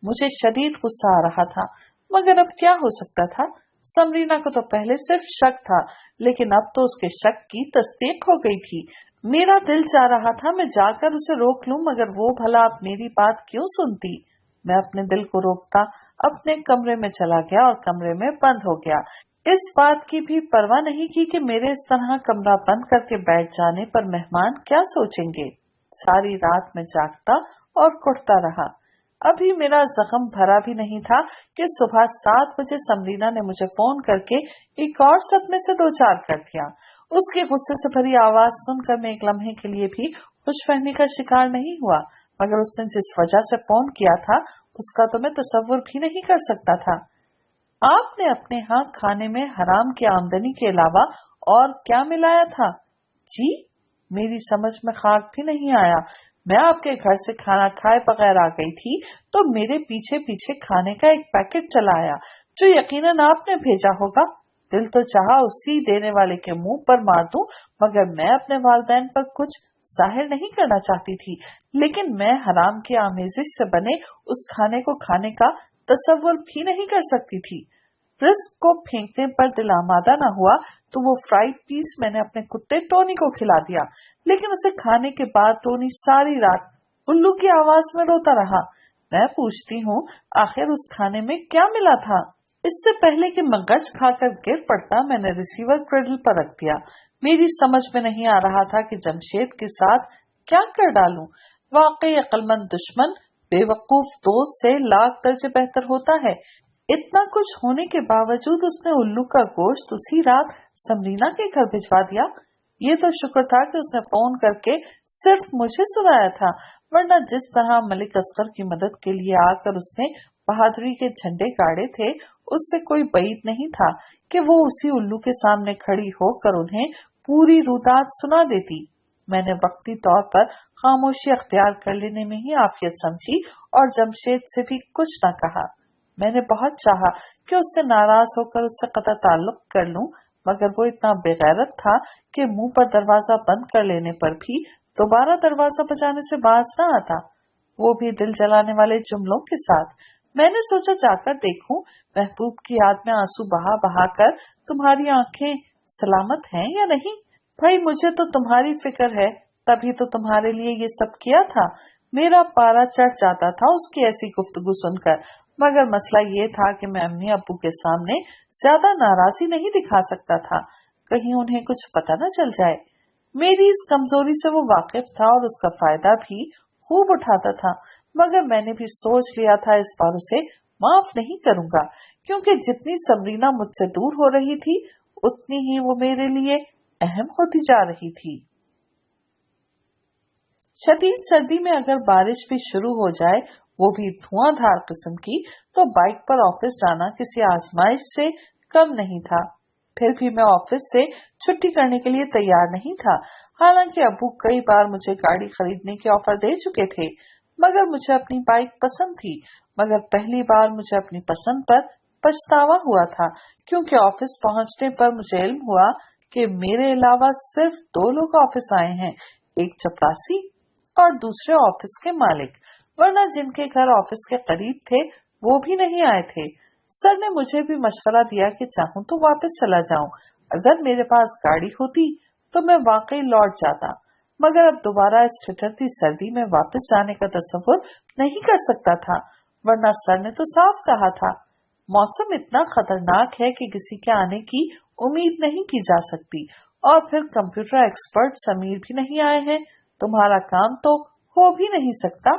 मुझे शदीद गुस्सा आ रहा था, मगर अब क्या हो सकता था। समरीना को तो पहले सिर्फ शक था, लेकिन अब तो उसके शक की तस्दीक हो गई थी। मेरा दिल चाह रहा था मैं जाकर उसे रोक लूं, मगर वो भला अब मेरी बात क्यों सुनती। मैं अपने दिल को रोकता अपने कमरे में चला गया और कमरे में बंद हो गया। इस बात की भी परवाह नहीं की कि मेरे इस तरह कमरा बंद करके बैठ जाने पर मेहमान क्या सोचेंगे। सारी रात में जागता और कुटता रहा। अभी मेरा जख्म भरा भी नहीं था कि सुबह 7 बजे समरीना ने मुझे फोन करके एक और सदमे से दो चार कर दिया। उसके गुस्से से भरी आवाज सुनकर मैं एक लम्हे के लिए भी खुशफहमी का शिकार नहीं हुआ, मगर उसने जिस वजह से फोन किया था उसका तो मैं तसव्वुर भी नहीं कर सकता था। आपने अपने यहाँ खाने में हराम की आमदनी के अलावा और क्या मिलाया था? जी, मेरी समझ में खाक भी नहीं आया। मैं आपके घर से खाना खाए बगैर आ गई थी तो मेरे पीछे पीछे खाने का एक पैकेट चला आया जो यकीनन आपने भेजा होगा। दिल तो चाहा उसी देने वाले के मुंह पर मार दूं, मगर मैं अपने वालिदैन पर कुछ जाहिर नहीं करना चाहती थी, लेकिन मैं हराम की आमेजिश से बने उस खाने को खाने का तसव्वुर भी नहीं कर सकती थी। रिस्क को फेंकने पर दिल आमादा न हुआ तो वो फ्राइड पीस मैंने अपने कुत्ते टोनी को खिला दिया, लेकिन उसे खाने के बाद टोनी सारी रात उल्लू की आवाज में रोता रहा। मैं पूछती हूँ, आखिर उस खाने में क्या मिला था? इससे पहले कि मगज खाकर गिर पड़ता, मैंने रिसीवर क्रेडल पर रख दिया। मेरी समझ में नहीं आ रहा था कि जमशेद के साथ क्या कर डालूं। वाकई अक्लमंद दुश्मन बेवकूफ दोस्त से लाख दर्जे बेहतर होता है। इतना कुछ होने के बावजूद उसने उल्लू का गोश्त उसी रात समरीना के घर भिजवा दिया। ये तो शुक्र था कि उसने फोन करके सिर्फ मुझे सुनाया था, वरना जिस तरह मलिक असगर की मदद के लिए आकर उसने बहादुरी के झंडे गाड़े थे, उससे कोई बईद नहीं था कि वो उसी उल्लू के सामने खड़ी होकर उन्हें पूरी रुदात सुना देती। मैंने वक्ती तौर पर खामोशी अख्तियार कर लेने में ही आफियत समझी और जमशेद से भी कुछ न कहा। मैंने बहुत चाहा कि उससे नाराज होकर उससे कतई ताल्लुक कर लूं, मगर वो इतना बेगैरत था कि मुंह पर दरवाजा बंद कर लेने पर भी दोबारा दरवाजा बजाने से बाज न आता, वो भी दिल जलाने वाले जुमलों के साथ। मैंने सोचा जाकर देखूं महबूब की याद में आंसू बहा बहा कर तुम्हारी आंखें सलामत हैं या नहीं। भाई, मुझे तो तुम्हारी फिक्र है, तभी तो तुम्हारे लिए ये सब किया था। मेरा पारा चढ़ जाता था उसकी ऐसी गुफ्तगू सुनकर, मगर मसला ये था कि मैं अम्मी अब्बू के सामने ज्यादा नाराजी नहीं दिखा सकता था, कहीं उन्हें कुछ पता न चल जाए। मेरी इस कमजोरी से वो वाकिफ था और उसका फायदा भी खूब उठाता था, मगर मैंने भी सोच लिया था इस बार उसे माफ नहीं करूंगा, क्योंकि जितनी समरीना मुझसे दूर हो रही थी उतनी ही वो मेरे लिए अहम होती जा रही थी। शदीद सर्दी में अगर बारिश भी शुरू हो जाए, वो भी धुआंधार किस्म की, तो बाइक पर ऑफिस जाना किसी आजमाइश से कम नहीं था। फिर भी मैं ऑफिस से छुट्टी करने के लिए तैयार नहीं था। हालांकि अब्बू कई बार मुझे गाड़ी खरीदने की ऑफर दे चुके थे, मगर मुझे अपनी बाइक पसंद थी। मगर पहली बार मुझे अपनी पसंद पर पछतावा हुआ था, क्योंकि ऑफिस पहुंचने पर मुझे इल्म हुआ कि मेरे अलावा सिर्फ 2 लोग ऑफिस आए हैं, एक चपरासी और दूसरे ऑफिस के मालिक, वरना जिनके घर ऑफिस के करीब थे वो भी नहीं आए थे। सर ने मुझे भी मशवरा दिया कि चाहूं तो वापस चला जाऊं। अगर मेरे पास गाड़ी होती तो मैं वाकई लौट जाता, मगर अब दोबारा इस ठिठुरती सर्दी में वापस जाने का तसव्वुर नहीं कर सकता था, वरना सर ने तो साफ कहा था मौसम इतना खतरनाक है कि किसी के आने की उम्मीद नहीं की जा सकती, और फिर कंप्यूटर एक्सपर्ट समीर भी नहीं आए हैं, तुम्हारा काम तो हो भी नहीं सकता।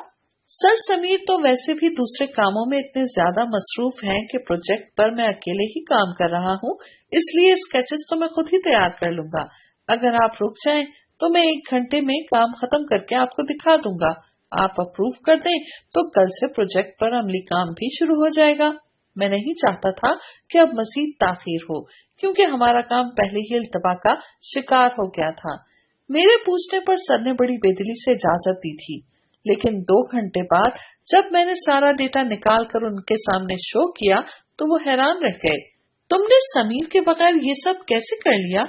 सर समीर तो वैसे भी दूसरे कामों में इतने ज्यादा मसरूफ हैं कि प्रोजेक्ट पर मैं अकेले ही काम कर रहा हूँ, इसलिए स्केचेस तो मैं खुद ही तैयार कर लूंगा। अगर आप रुक जाएं तो मैं 1 घंटे में काम खत्म करके आपको दिखा दूंगा। आप अप्रूव कर दें तो कल से प्रोजेक्ट पर अमली काम भी शुरू हो जाएगा। मैं नहीं चाहता था कि अब मजीद ताखीर हो, क्योंकि हमारा काम पहले ही इल्तबा का शिकार हो गया था। मेरे पूछने पर सर ने बड़ी बेदिली से इजाजत दी थी, लेकिन 2 घंटे बाद जब मैंने सारा डेटा निकाल कर उनके सामने शो किया तो वो हैरान रह गए। तुमने समीर के बगैर ये सब कैसे कर लिया?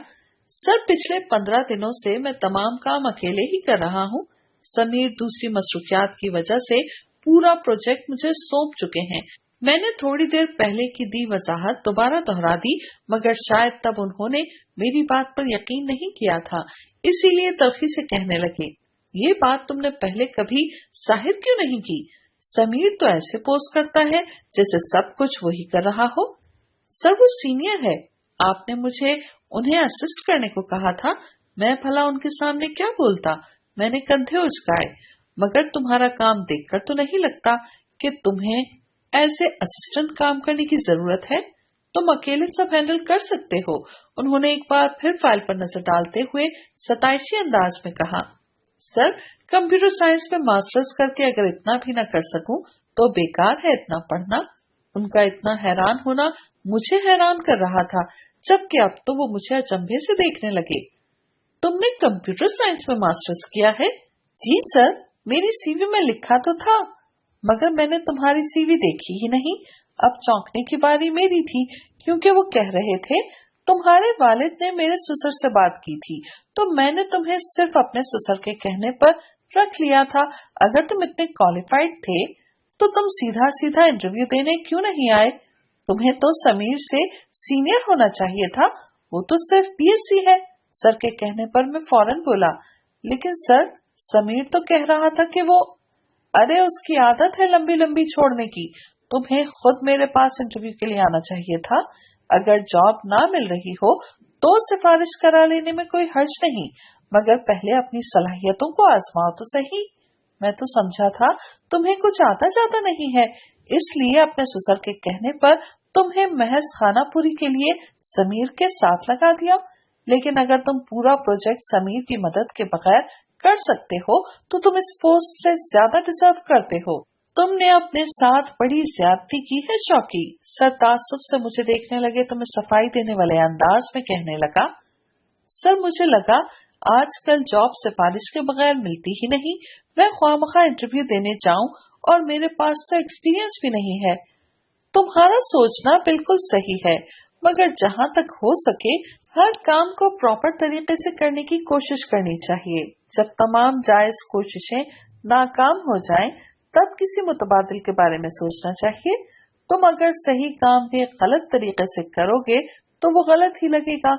सर, पिछले 15 दिनों से मैं तमाम काम अकेले ही कर रहा हूँ। समीर दूसरी मसरूफियात की वजह से पूरा प्रोजेक्ट मुझे सौंप चुके हैं। मैंने थोड़ी देर पहले की दी वजाहत दोबारा दोहरा दी, मगर शायद तब उन्होंने मेरी बात पर यकीन नहीं किया था, इसीलिए तल्खी से कहने लगे, ये बात तुमने पहले कभी जाहिर क्यों नहीं की? समीर तो ऐसे पोज करता है जैसे सब कुछ वही कर रहा हो। सर, वो सीनियर है, आपने मुझे उन्हें असिस्ट करने को कहा था, मैं भला उनके सामने क्या बोलता? मैंने कंधे उचकाए, मगर तुम्हारा काम देखकर तो नहीं लगता कि तुम्हें ऐसे असिस्टेंट काम करने की जरूरत है। तुम अकेले सब हैंडल कर सकते हो। उन्होंने एक बार फिर फाइल पर नजर डालते हुए सताइशी अंदाज में कहा, सर, कंप्यूटर साइंस में मास्टर्स करके अगर इतना भी न कर सकूं तो बेकार है इतना पढ़ना। उनका इतना हैरान होना मुझे हैरान कर रहा था, जबकि अब तो वो मुझे अचंभे से देखने लगे। तुमने कंप्यूटर साइंस में मास्टर्स किया है? जी सर, मेरी सीवी में लिखा तो था, मगर मैंने तुम्हारी सीवी देखी ही नहीं। अब चौंकने की बारी मेरी थी, क्योंकि वो कह रहे थे तुम्हारे वालिद ने मेरे ससुर से बात की थी, तो मैंने तुम्हें सिर्फ अपने ससुर के कहने पर रख लिया था। अगर तुम इतने क्वालिफाइड थे तो तुम सीधा सीधा इंटरव्यू देने क्यों नहीं आए? तुम्हें तो समीर से सीनियर होना चाहिए था, वो तो सिर्फ बीएससी है। सर के कहने पर मैं फौरन बोला, लेकिन सर, समीर तो कह रहा था कि वो। अरे उसकी आदत है लंबी लंबी छोड़ने की। तुम्हें खुद मेरे पास इंटरव्यू के लिए आना चाहिए था। अगर जॉब ना मिल रही हो तो सिफारिश करा लेने में कोई हर्ज नहीं, मगर पहले अपनी सलाहियतों को आजमाओ तो सही। मैं तो समझा था तुम्हें कुछ आता जाता नहीं है, इसलिए अपने ससुर के कहने पर तुम्हें महज खानापुरी के लिए समीर के साथ लगा दिया। लेकिन अगर तुम पूरा प्रोजेक्ट समीर की मदद के बगैर कर सकते हो तो तुम इस पोस्ट से ज्यादा डिजर्व करते हो। तुमने अपने साथ बड़ी ज्यादती की है शौकी। सर तासुब से मुझे देखने लगे तो मैं सफाई देने वाले अंदाज में कहने लगा, सर मुझे लगा आजकल जॉब सिफारिश के बगैर मिलती ही नहीं। मैं ख्वामखा इंटरव्यू देने जाऊं और मेरे पास तो एक्सपीरियंस भी नहीं है। तुम्हारा सोचना बिल्कुल सही है, मगर जहां तक हो सके हर काम को प्रॉपर तरीके से करने की कोशिश करनी चाहिए। जब तमाम जायज कोशिशें नाकाम हो जाएं, तब किसी मुतबादिल के बारे में सोचना चाहिए। तुम अगर सही काम भी गलत तरीके से करोगे तो वो गलत ही लगेगा।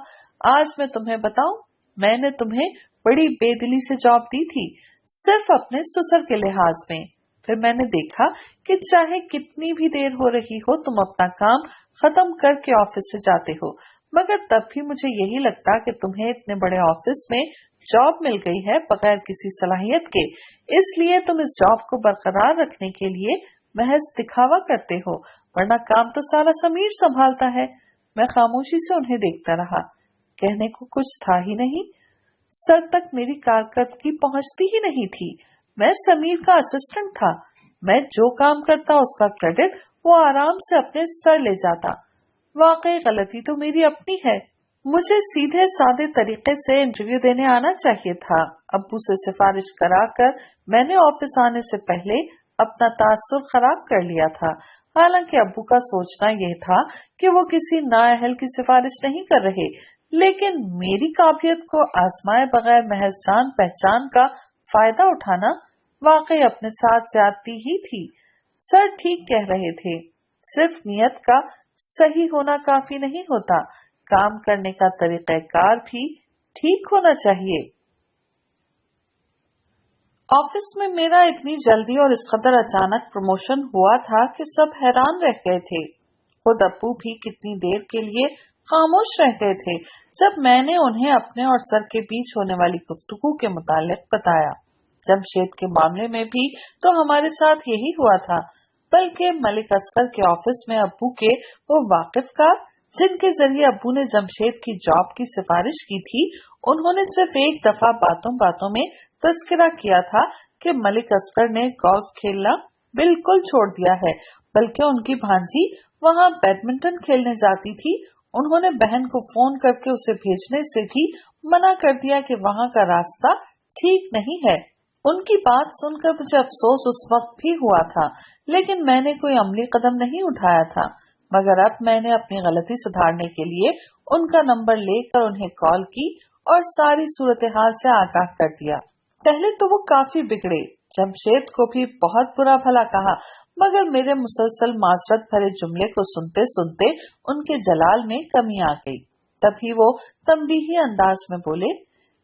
आज मैं तुम्हें बताऊं, मैंने तुम्हें बड़ी बेदिली से जॉब दी थी, सिर्फ अपने ससुर के लिहाज में। फिर मैंने देखा कि चाहे कितनी भी देर हो रही हो तुम अपना काम खत्म करके ऑफिस से जाते हो, मगर तब भी मुझे यही लगता कि तुम्हें इतने बड़े ऑफिस में जॉब मिल गई है बगैर किसी सलाहियत के, इसलिए तुम इस जॉब को बरकरार रखने के लिए महज दिखावा करते हो, वरना काम तो सारा समीर संभालता है। मैं खामोशी से उन्हें देखता रहा। कहने को कुछ था ही नहीं। सर तक मेरी कारकर्दगी पहुंचती ही नहीं थी। मैं समीर का असिस्टेंट था। मैं जो काम करता उसका क्रेडिट वो आराम से अपने सर ले जाता। वाकई गलती तो मेरी अपनी है। मुझे सीधे सादे तरीके से इंटरव्यू देने आना चाहिए था। अब्बू से सिफारिश कराकर मैंने ऑफिस आने से पहले अपना तासुर खराब कर लिया था। हालांकि अब्बू का सोचना यह था कि वो किसी नाअहल की सिफारिश नहीं कर रहे, लेकिन मेरी काबिलियत को आजमाए बगैर महज जान पहचान का फायदा उठाना वाकई अपने साथ ज्यादती ही थी। सर ठीक कह रहे थे, सिर्फ नियत का सही होना काफी नहीं होता, काम करने का तरीक़ाकार भी ठीक होना चाहिए। ऑफिस में मेरा इतनी जल्दी और इस कदर अचानक प्रमोशन हुआ था कि सब हैरान रह गए थे। खुद अब्बू भी कितनी देर के लिए खामोश रह गए थे जब मैंने उन्हें अपने और सर के बीच होने वाली गुफ्तगू के मुतालिक बताया। जमशेद के मामले में भी तो हमारे साथ यही हुआ था, बल्कि मलिक असगर के ऑफिस में अब्बू के वो वाकिफकार जिनके जरिए अब्बू ने जमशेद की जॉब की सिफारिश की थी, उन्होंने सिर्फ एक दफा बातों बातों में तस्करा किया था कि मलिक असगर ने गोल्फ खेलना बिल्कुल छोड़ दिया है, बल्कि उनकी भांजी वहाँ बैडमिंटन खेलने जाती थी। उन्होंने बहन को फोन करके उसे भेजने से भी मना कर दिया कि वहाँ का रास्ता ठीक नहीं है। उनकी बात सुनकर मुझे अफसोस उस वक्त भी हुआ था, लेकिन मैंने कोई अमली कदम नहीं उठाया था। मगर अब मैंने अपनी गलती सुधारने के लिए उनका नंबर लेकर उन्हें कॉल की और सारी सूरत हाल से आगाह कर दिया। पहले तो वो काफी बिगड़े, जमशेद को भी बहुत बुरा भला कहा, मगर मेरे मुसलसल माजरत भरे जुमले को सुनते सुनते उनके जलाल में कमी आ गई। तभी वो तंबीही अंदाज में बोले,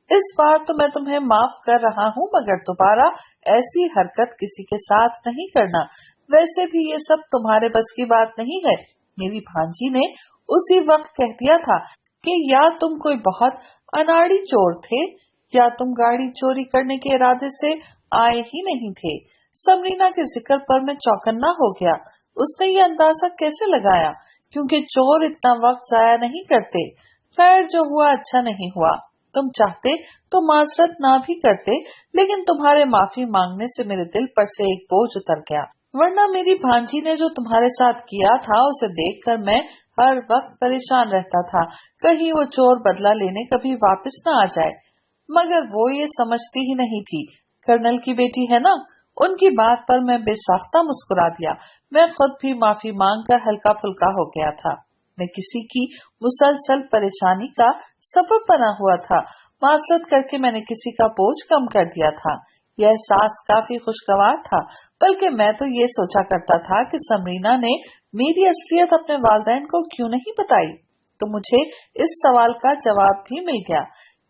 इस बार तो मैं तुम्हें माफ कर रहा हूँ, मगर दोबारा ऐसी हरकत किसी के साथ नहीं करना। वैसे भी ये सब तुम्हारे बस की बात नहीं है। मेरी भांजी ने उसी वक्त कह दिया था कि या तुम कोई बहुत अनाड़ी चोर थे या तुम गाड़ी चोरी करने के इरादे से आए ही नहीं थे। समरीना के जिक्र पर मैं चौकन्ना हो गया। उसने ये अंदाजा कैसे लगाया, क्योंकि चोर इतना वक्त जाया नहीं करते। खैर, जो हुआ अच्छा नहीं हुआ। तुम चाहते तो माजरत ना भी करते, लेकिन तुम्हारे माफी मांगने से मेरे दिल पर से एक बोझ उतर गया। वरना मेरी भांजी ने जो तुम्हारे साथ किया था उसे देखकर मैं हर वक्त परेशान रहता था, कहीं वो चोर बदला लेने कभी वापस न आ जाए। मगर वो ये समझती ही नहीं थी, कर्नल की बेटी है ना। उनकी बात पर मैं बेसाख्ता मुस्कुरा दिया। मैं खुद भी माफी मांगकर हल्का फुल्का हो गया था। मैं किसी की मुसलसल परेशानी का सबब बना हुआ था। मासरत करके मैंने किसी का बोझ कम कर दिया था। यह एहसास काफी खुशगवार था, बल्कि मैं तो ये सोचा करता था कि समरीना ने मेरी असलियत अपने वालिदैन को क्यों नहीं बताई। तो मुझे इस सवाल का जवाब भी मिल गया।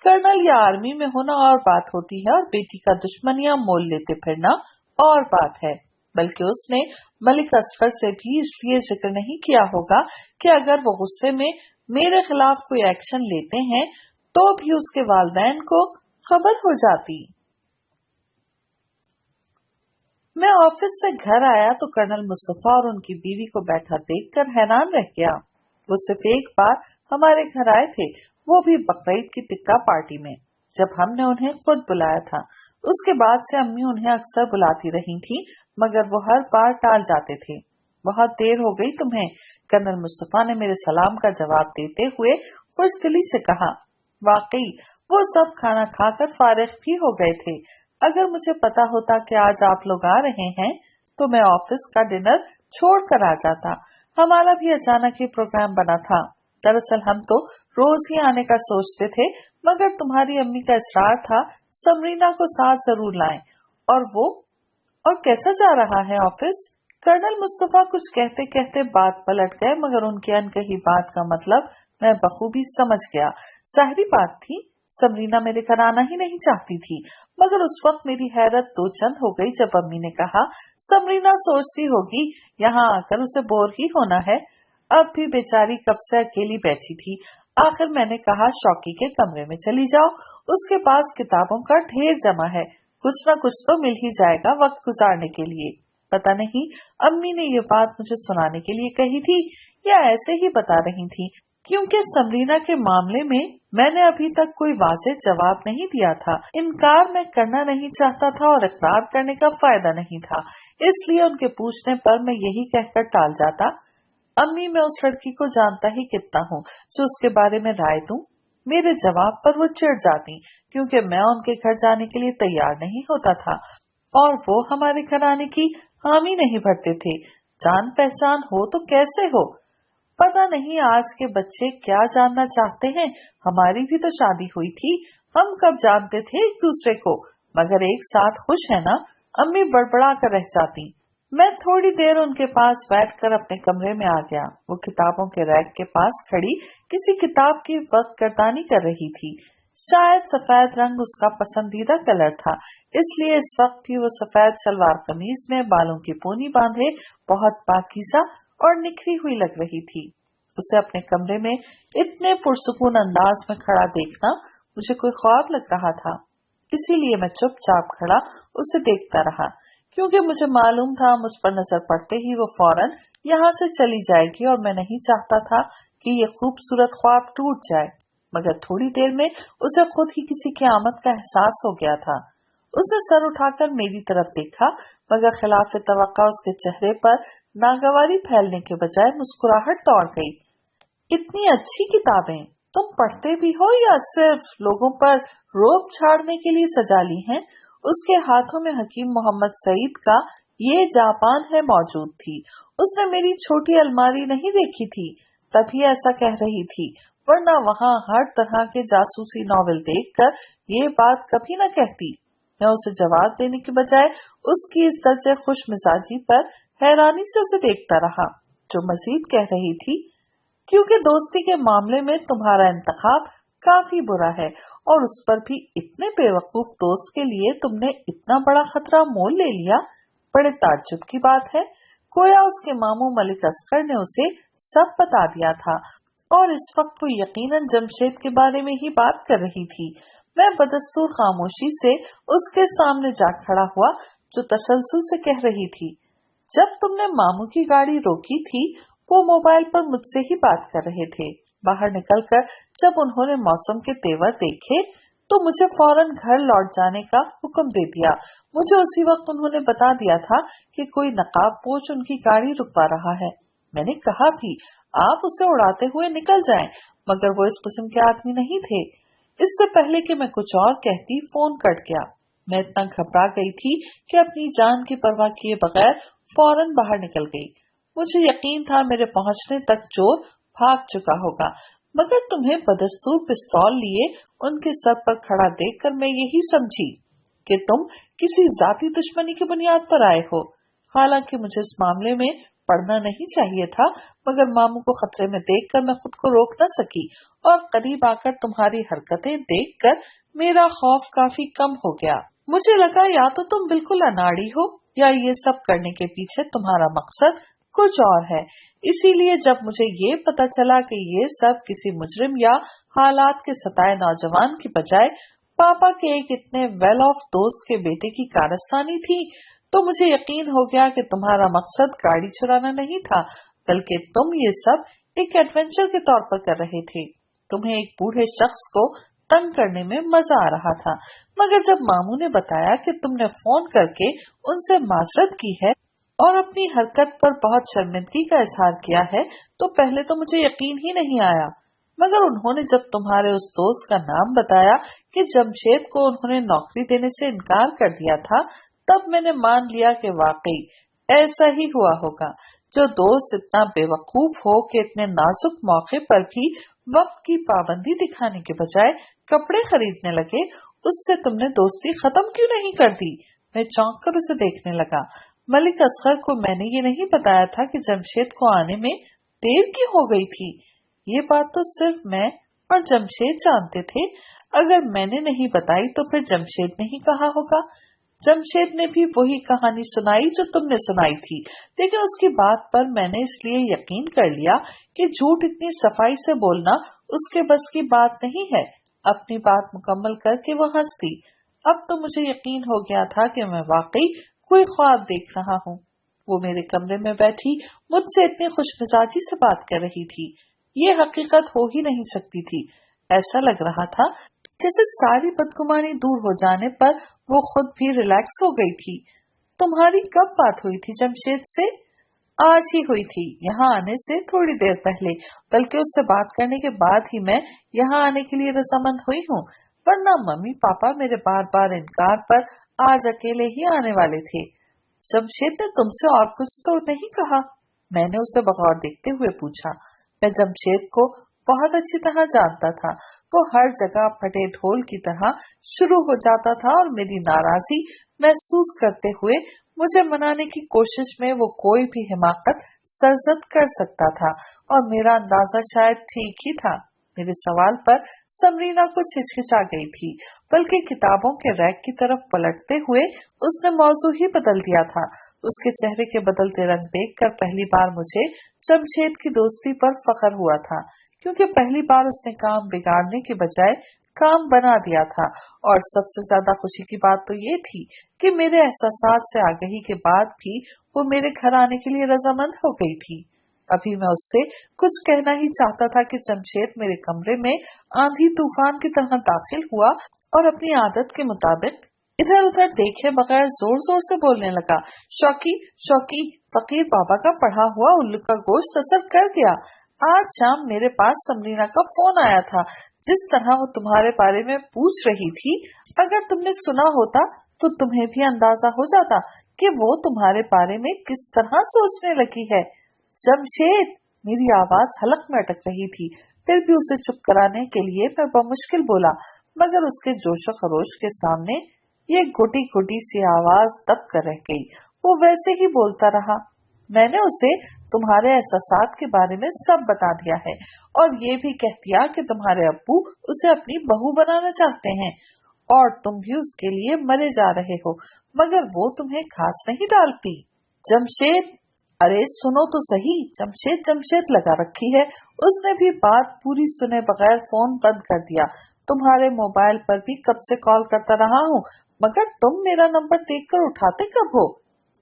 कर्नल या आर्मी में होना और बात होती है, और बेटी का दुश्मन या मोल लेते फिरना और बात है। बल्कि उसने मलिक असगर से भी इसलिए जिक्र नहीं किया होगा कि अगर वो गुस्से में मेरे खिलाफ कोई एक्शन लेते हैं तो भी उसके वालिदैन को खबर हो जाती। मैं ऑफिस से घर आया तो कर्नल मुस्तफा और उनकी बीवी को बैठा देखकर हैरान रह गया। वो सिर्फ एक बार हमारे घर आए थे, वो भी बकरीद की टिक्का पार्टी में, जब हमने उन्हें खुद बुलाया था। उसके बाद से अम्मी उन्हें अक्सर बुलाती रही थी, मगर वो हर बार टाल जाते थे। बहुत देर हो गई तुम्हें, कर्नल मुस्तफा ने मेरे सलाम का जवाब देते हुए खुश दिली से कहा। वाकई वो सब खाना खाकर फारिग भी हो गए थे। अगर मुझे पता होता कि आज आप लोग आ रहे हैं तो मैं ऑफिस का डिनर छोड़ कर आ जाता। हमारा भी अचानक ही प्रोग्राम बना था। दरअसल हम तो रोज ही आने का सोचते थे, मगर तुम्हारी अम्मी का इसरार था समरीना को साथ जरूर लाएं। और कैसा जा रहा है ऑफिस? कर्नल मुस्तफा कुछ कहते कहते बात पलट गए, मगर उनकी अनकही बात का मतलब मैं बखूबी समझ गया। जाहिर बात थी, समरीना मेरे घर आना ही नहीं चाहती थी। मगर उस वक्त मेरी हैरत दो चंद हो गई जब अम्मी ने कहा, समरीना सोचती होगी यहाँ आकर उसे बोर ही होना है। अब भी बेचारी कब से अकेली बैठी थी। आखिर मैंने कहा, शौकी के कमरे में चली जाओ, उसके पास किताबों का ढेर जमा है, कुछ न कुछ तो मिल ही जाएगा वक्त गुजारने के लिए। पता नहीं अम्मी ने ये बात मुझे सुनाने के लिए कही थी या ऐसे ही बता रही थी, क्योंकि समरीना के मामले में मैंने अभी तक कोई वाज़ेह जवाब नहीं दिया था। इनकार मैं करना नहीं चाहता था और इकरार करने का फायदा नहीं था, इसलिए उनके पूछने पर मैं यही कहकर टाल जाता, अम्मी मैं उस लड़की को जानता ही कितना हूँ जो उसके बारे में राय दूं। मेरे जवाब पर वो चिढ़ जाती, क्योंकि मैं उनके घर जाने के लिए तैयार नहीं होता था और वो हमारे घर आने की हामी नहीं भरते थे। जान पहचान हो तो कैसे हो। पता नहीं आज के बच्चे क्या जानना चाहते हैं। हमारी भी तो शादी हुई थी, हम कब जानते थे एक दूसरे को, मगर एक साथ खुश है ना। अम्मी बड़बड़ा कर रह जाती। मैं थोड़ी देर उनके पास बैठकर अपने कमरे में आ गया। वो किताबों के रैक के पास खड़ी किसी किताब की वक्त गर्दानी कर रही थी। शायद सफेद रंग उसका पसंदीदा कलर था, इसलिए इस वक्त भी वो सफेद सलवार कमीज में बालों की पोनी बांधे बहुत पाकीज़ा और निखरी हुई लग रही थी। उसे अपने कमरे में इतने पुरसुकून अंदाज में खड़ा देखना मुझे कोई ख्वाब लग रहा था। इसीलिए मैं चुपचाप खड़ा उसे देखता रहा, क्योंकि मुझे मालूम था मुझ पर नजर पड़ते ही वो फौरन यहाँ से चली जाएगी और मैं नहीं चाहता था कि ये खूबसूरत ख्वाब टूट जाए। मगर थोड़ी देर में उसे खुद ही किसी की आमद का एहसास हो गया था। उसने सर उठाकर मेरी तरफ देखा, मगर खिलाफ तवक्का उसके चेहरे पर नागवारी फैलने के बजाय मुस्कुराहट दौड़ गई। इतनी अच्छी किताबें तुम पढ़ते भी हो या सिर्फ लोगों पर रोब झाड़ने के लिए सजा ली हैं? उसके हाथों में हकीम मोहम्मद सईद का ये जापान है मौजूद थी। उसने मेरी छोटी अलमारी नहीं देखी थी, तभी ऐसा कह रही थी, वरना वहाँ हर तरह के जासूसी नॉवेल देखकर ये बात कभी न कहती। मैं उसे जवाब देने के बजाय उसकी इस दर्जे खुश मिजाजी पर हैरानी से उसे देखता रहा, जो मजीद कह रही थी, क्योंकि दोस्ती के मामले में तुम्हारा इंतखाब काफी बुरा है और उस पर भी इतने बेवकूफ दोस्त के लिए तुमने इतना बड़ा खतरा मोल ले लिया। बड़े ताज्जुब की बात है, गोया उसके मामू मलिक असगर ने उसे सब बता दिया था और इस वक्त वो यकीनन जमशेद के बारे में ही बात कर रही थी। मैं बदस्तूर खामोशी से उसके सामने जा खड़ा हुआ, जो तसलसल से कह रही थी, जब तुमने मामू की गाड़ी रोकी थी वो मोबाइल पर मुझसे ही बात कर रहे थे। बाहर निकलकर जब उन्होंने मौसम के तेवर देखे तो मुझे फौरन घर लौट जाने का हुक्म दे दिया। मुझे उसी वक्त उन्होंने बता दिया था कि कोई नकाबपोश उनकी गाड़ी रुकवा रहा है। मैंने कहा भी आप उसे उड़ाते हुए निकल जाएं, मगर वो इस किस्म के आदमी नहीं थे। इससे पहले कि मैं कुछ और कहती फोन कट गया। मैं इतना घबरा गई थी कि अपनी जान की परवाह किए बगैर फौरन बाहर निकल गई। मुझे यकीन था मेरे पहुंचने तक चोर भाग चुका होगा, मगर तुम्हें बदस्तूर पिस्तौल लिए उनके सर पर खड़ा देखकर मैं यही समझी कि तुम किसी जाती दुश्मनी की बुनियाद पर आए हो। हालांकि मुझे इस मामले में पढ़ना नहीं चाहिए था, मगर मामू को खतरे में देखकर मैं खुद को रोक न सकी और करीब आकर तुम्हारी हरकतें देखकर मेरा खौफ काफी कम हो गया। मुझे लगा या तो तुम बिल्कुल अनाड़ी हो या ये सब करने के पीछे तुम्हारा मकसद कुछ और है। इसीलिए जब मुझे ये पता चला कि ये सब किसी मुजरिम या हालात के सताए नौजवान की बजाय पापा के एक इतने वेल ऑफ दोस्त के बेटे की कारस्तानी थी, तो मुझे यकीन हो गया कि तुम्हारा मकसद गाड़ी चुराना नहीं था, बल्कि तुम ये सब एक एडवेंचर के तौर पर कर रहे थे। तुम्हें एक बूढ़े शख्स को तंग करने में मजा आ रहा था, मगर जब मामू ने बताया कि तुमने फोन करके उनसे माजरत की है और अपनी हरकत पर बहुत शर्मिंदगी का इजहार किया है, तो पहले तो मुझे यकीन ही नहीं आया। मगर उन्होंने जब तुम्हारे उस दोस्त का नाम बताया कि जमशेद को उन्होंने नौकरी देने से इनकार कर दिया था, तब मैंने मान लिया कि वाकई ऐसा ही हुआ होगा। जो दोस्त इतना बेवकूफ हो कि इतने नाजुक मौके पर भी वक्त की पाबंदी दिखाने के बजाय कपड़े खरीदने लगे, उससे तुमने दोस्ती खत्म क्यों नहीं कर दी? मैं चौंक कर उसे देखने लगा। मलिक असगर को मैंने ये नहीं बताया था कि जमशेद को आने में देर क्यों हो गई थी। ये बात तो सिर्फ मैं और जमशेद जानते थे। अगर मैंने नहीं बताई तो फिर जमशेद ने ही कहा होगा। जमशेद ने भी वही कहानी सुनाई जो तुमने सुनाई थी, लेकिन उसकी बात पर मैंने इसलिए यकीन कर लिया कि झूठ इतनी सफाई से बोलना उसके बस की बात नहीं है। अपनी बात मुकम्मल करके वो हंस दी। अब तो मुझे यकीन हो गया था कि मैं वाकई कोई ख्वाब देख रहा हूँ। वो मेरे कमरे में बैठी मुझसे इतनी खुशमिजाजी से बात कर रही थी। ये हकीकत हो ही नहीं सकती थी। ऐसा लग रहा था जैसे सारी बदगुमानी दूर हो जाने पर वो खुद भी रिलैक्स हो गई थी। तुम्हारी कब बात हुई थी जमशेद से? आज ही हुई थी, यहाँ आने से थोड़ी देर पहले। बल्कि उससे बात करने के बाद ही मैं यहाँ आने के लिए रजामंद हुई हूँ, वरना मम्मी पापा मेरे बार बार इनकार पर आज अकेले ही आने वाले थे। जमशेद ने तुमसे और कुछ तो नहीं कहा? मैंने उसे बगौर देखते हुए पूछा। मैं जमशेद को बहुत अच्छी तरह जानता था। वो हर जगह फटे ढोल की तरह शुरू हो जाता था और मेरी नाराजगी महसूस करते हुए मुझे मनाने की कोशिश में वो कोई भी हिमाकत सरजद कर सकता था, और मेरा अंदाजा शायद ठीक ही था। मेरे सवाल पर समरीना कुछ हिचकिचा गई थी, बल्कि किताबों के रैक की तरफ पलटते हुए उसने मौजू ही बदल दिया था। उसके चेहरे के बदलते रंग देखकर पहली बार मुझे जमशेद की दोस्ती पर फख्र हुआ था, क्योंकि पहली बार उसने काम बिगाड़ने के बजाय काम बना दिया था। और सबसे ज्यादा खुशी की बात तो ये थी कि मेरे एहसासात से आगही के बाद भी वो मेरे घर आने के लिए रजामंद हो गई थी। अभी मैं उससे कुछ कहना ही चाहता था कि जमशेद मेरे कमरे में आंधी तूफान की तरह दाखिल हुआ और अपनी आदत के मुताबिक इधर उधर देखे बगैर जोर जोर से बोलने लगा। शौकी शौकी, फकीर बाबा का पढ़ा हुआ उल्लू का गोश्त असर कर गया। आज शाम मेरे पास समरीना का फोन आया था। जिस तरह वो तुम्हारे बारे में पूछ रही थी, अगर तुमने सुना होता तो तुम्हें भी अंदाजा हो जाता कि वो तुम्हारे बारे में किस तरह सोचने लगी है। जमशेद, मेरी आवाज हलक में अटक रही थी। फिर भी उसे चुप कराने के लिए मैं बमुश्किल बोला, मगर उसके जोशो खरोश के सामने ये गुटी गुटी सी आवाज दब कर रह गई। वो वैसे ही बोलता रहा। मैंने उसे तुम्हारे एहसासात के बारे में सब बता दिया है, और ये भी कह दिया कि तुम्हारे अब्बू उसे अपनी बहू बनाना चाहते हैं और तुम भी उसके लिए मरे जा रहे हो, मगर वो तुम्हें घास नहीं डालती। जमशेद, अरे सुनो तो सही। जमशेद जमशेद लगा रखी है। उसने भी बात पूरी सुने बगैर फोन बंद कर दिया। तुम्हारे मोबाइल पर भी कब से कॉल करता रहा हूँ, मगर तुम मेरा नंबर देखकर उठाते कब हो?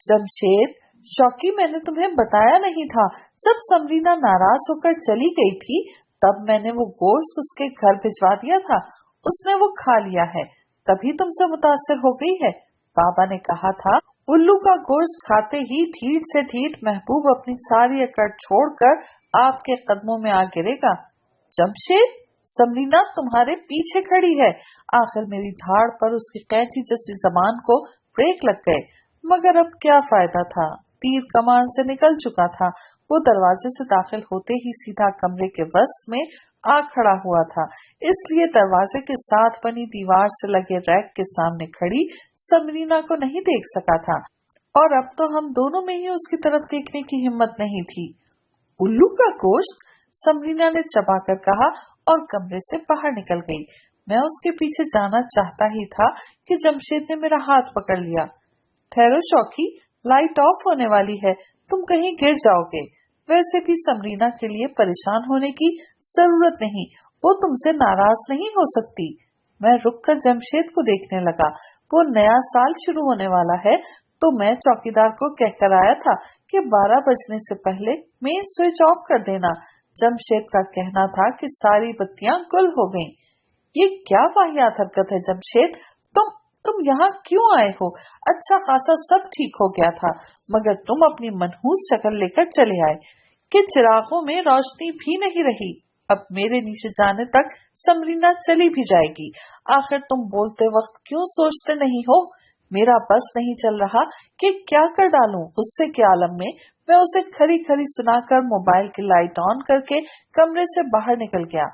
जमशेद, शौकी, मैंने तुम्हें बताया नहीं था। जब समरीना नाराज होकर चली गई थी, तब मैंने वो गोश्त उसके घर भिजवा दिया था। उसने वो खा लिया है, तभी तुमसे मुतासिर हो गई है। बाबा ने कहा था, उल्लू का गोश्त खाते ही ठीठ से ठीठ महबूब अपनी सारी अकड़ छोड़कर आपके कदमों में आ गिरेगा। जमशेद, समरीना तुम्हारे पीछे खड़ी है। आखिर मेरी धाड़ पर उसकी कैंची जैसी जबान को ब्रेक लग गए, मगर अब क्या फायदा था, तीर कमान से निकल चुका था। वो दरवाजे से दाखिल होते ही सीधा कमरे के वस्त में आ खड़ा हुआ था, इसलिए दरवाजे के साथ बनी दीवार से लगे रैक के सामने खड़ी समरीना को नहीं देख सका था, और अब तो हम दोनों में ही उसकी तरफ देखने की हिम्मत नहीं थी। उल्लू का गोश्त, समरीना ने चबाकर कहा और कमरे से बाहर निकल गई। मैं उसके पीछे जाना चाहता ही था कि जमशेद ने मेरा हाथ पकड़ लिया। ठहरो शौकी, लाइट ऑफ होने वाली है, तुम कहीं गिर जाओगे। वैसे भी समरीना के लिए परेशान होने की जरूरत नहीं, वो तुमसे नाराज नहीं हो सकती। मैं रुककर जमशेद को देखने लगा। वो नया साल शुरू होने वाला है, तो मैं चौकीदार को कहकर आया था कि 12 बजने से पहले मेन स्विच ऑफ कर देना। जमशेद का कहना था कि सारी बत्तियां गुल हो गईं। ये क्या वाहियात हरकत है जमशेद, तुम यहाँ क्यों आए हो? अच्छा खासा सब ठीक हो गया था, मगर तुम अपनी मनहूस शक्ल लेकर चले आए कि चिरागों में रोशनी भी नहीं रही। अब मेरे नीचे जाने तक समरीना चली भी जाएगी। आखिर तुम बोलते वक्त क्यों सोचते नहीं हो? मेरा बस नहीं चल रहा कि क्या कर डालूं। गुस्से के आलम में मैं उसे खरी खरी सुनाकर मोबाइल की लाइट ऑन करके कमरे से बाहर निकल गया।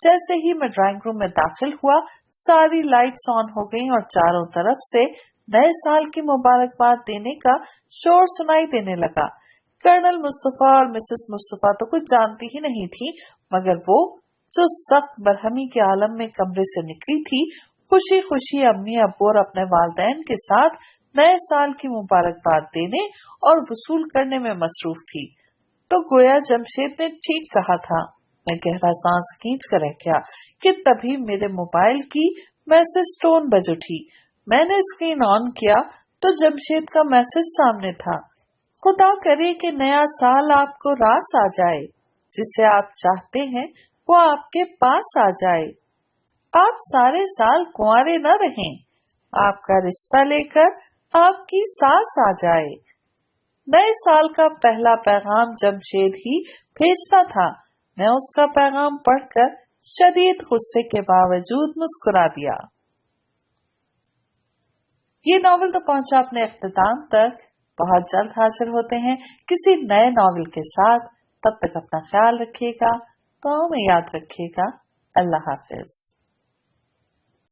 जैसे ही मैं ड्राइंग रूम में दाखिल हुआ, सारी लाइट्स ऑन हो गईं और चारों तरफ से नए साल की मुबारकबाद देने का शोर सुनाई देने लगा। कर्नल मुस्तफा और मिसेस मुस्तफा तो कुछ जानती ही नहीं थी, मगर वो जो सख्त बरहमी के आलम में कमरे से निकली थी, खुशी खुशी अम्मी अब्बू और अपने वालिदैन के साथ नए साल की मुबारकबाद देने और वसूल करने में मसरूफ थी। तो गोया जमशेद ने ठीक कहा था। मैं गहरा सांस खींच कर रह गया कि तभी मेरे मोबाइल की मैसेज टोन बज उठी। मैंने स्क्रीन ऑन किया तो जमशेद का मैसेज सामने था। खुदा करे कि नया साल आपको रास आ जाए, जिसे आप चाहते हैं वो आपके पास आ जाए। आप सारे साल कुंवारे न रहें, आपका रिश्ता लेकर आपकी सास आ जाए। नए साल का पहला पैगाम जमशेद ही भेजता था। मैं उसका पैगाम पढ़कर शदीद गुस्से के बावजूद मुस्कुरा दिया। ये नॉवेल तो पहुंचा अपने इख्तिताम तक। बहुत जल्द हाजिर होते हैं किसी नए नॉवेल के साथ। तब तक अपना ख्याल रखिएगा, तो हमें याद रखिएगा। अल्लाह हाफिज।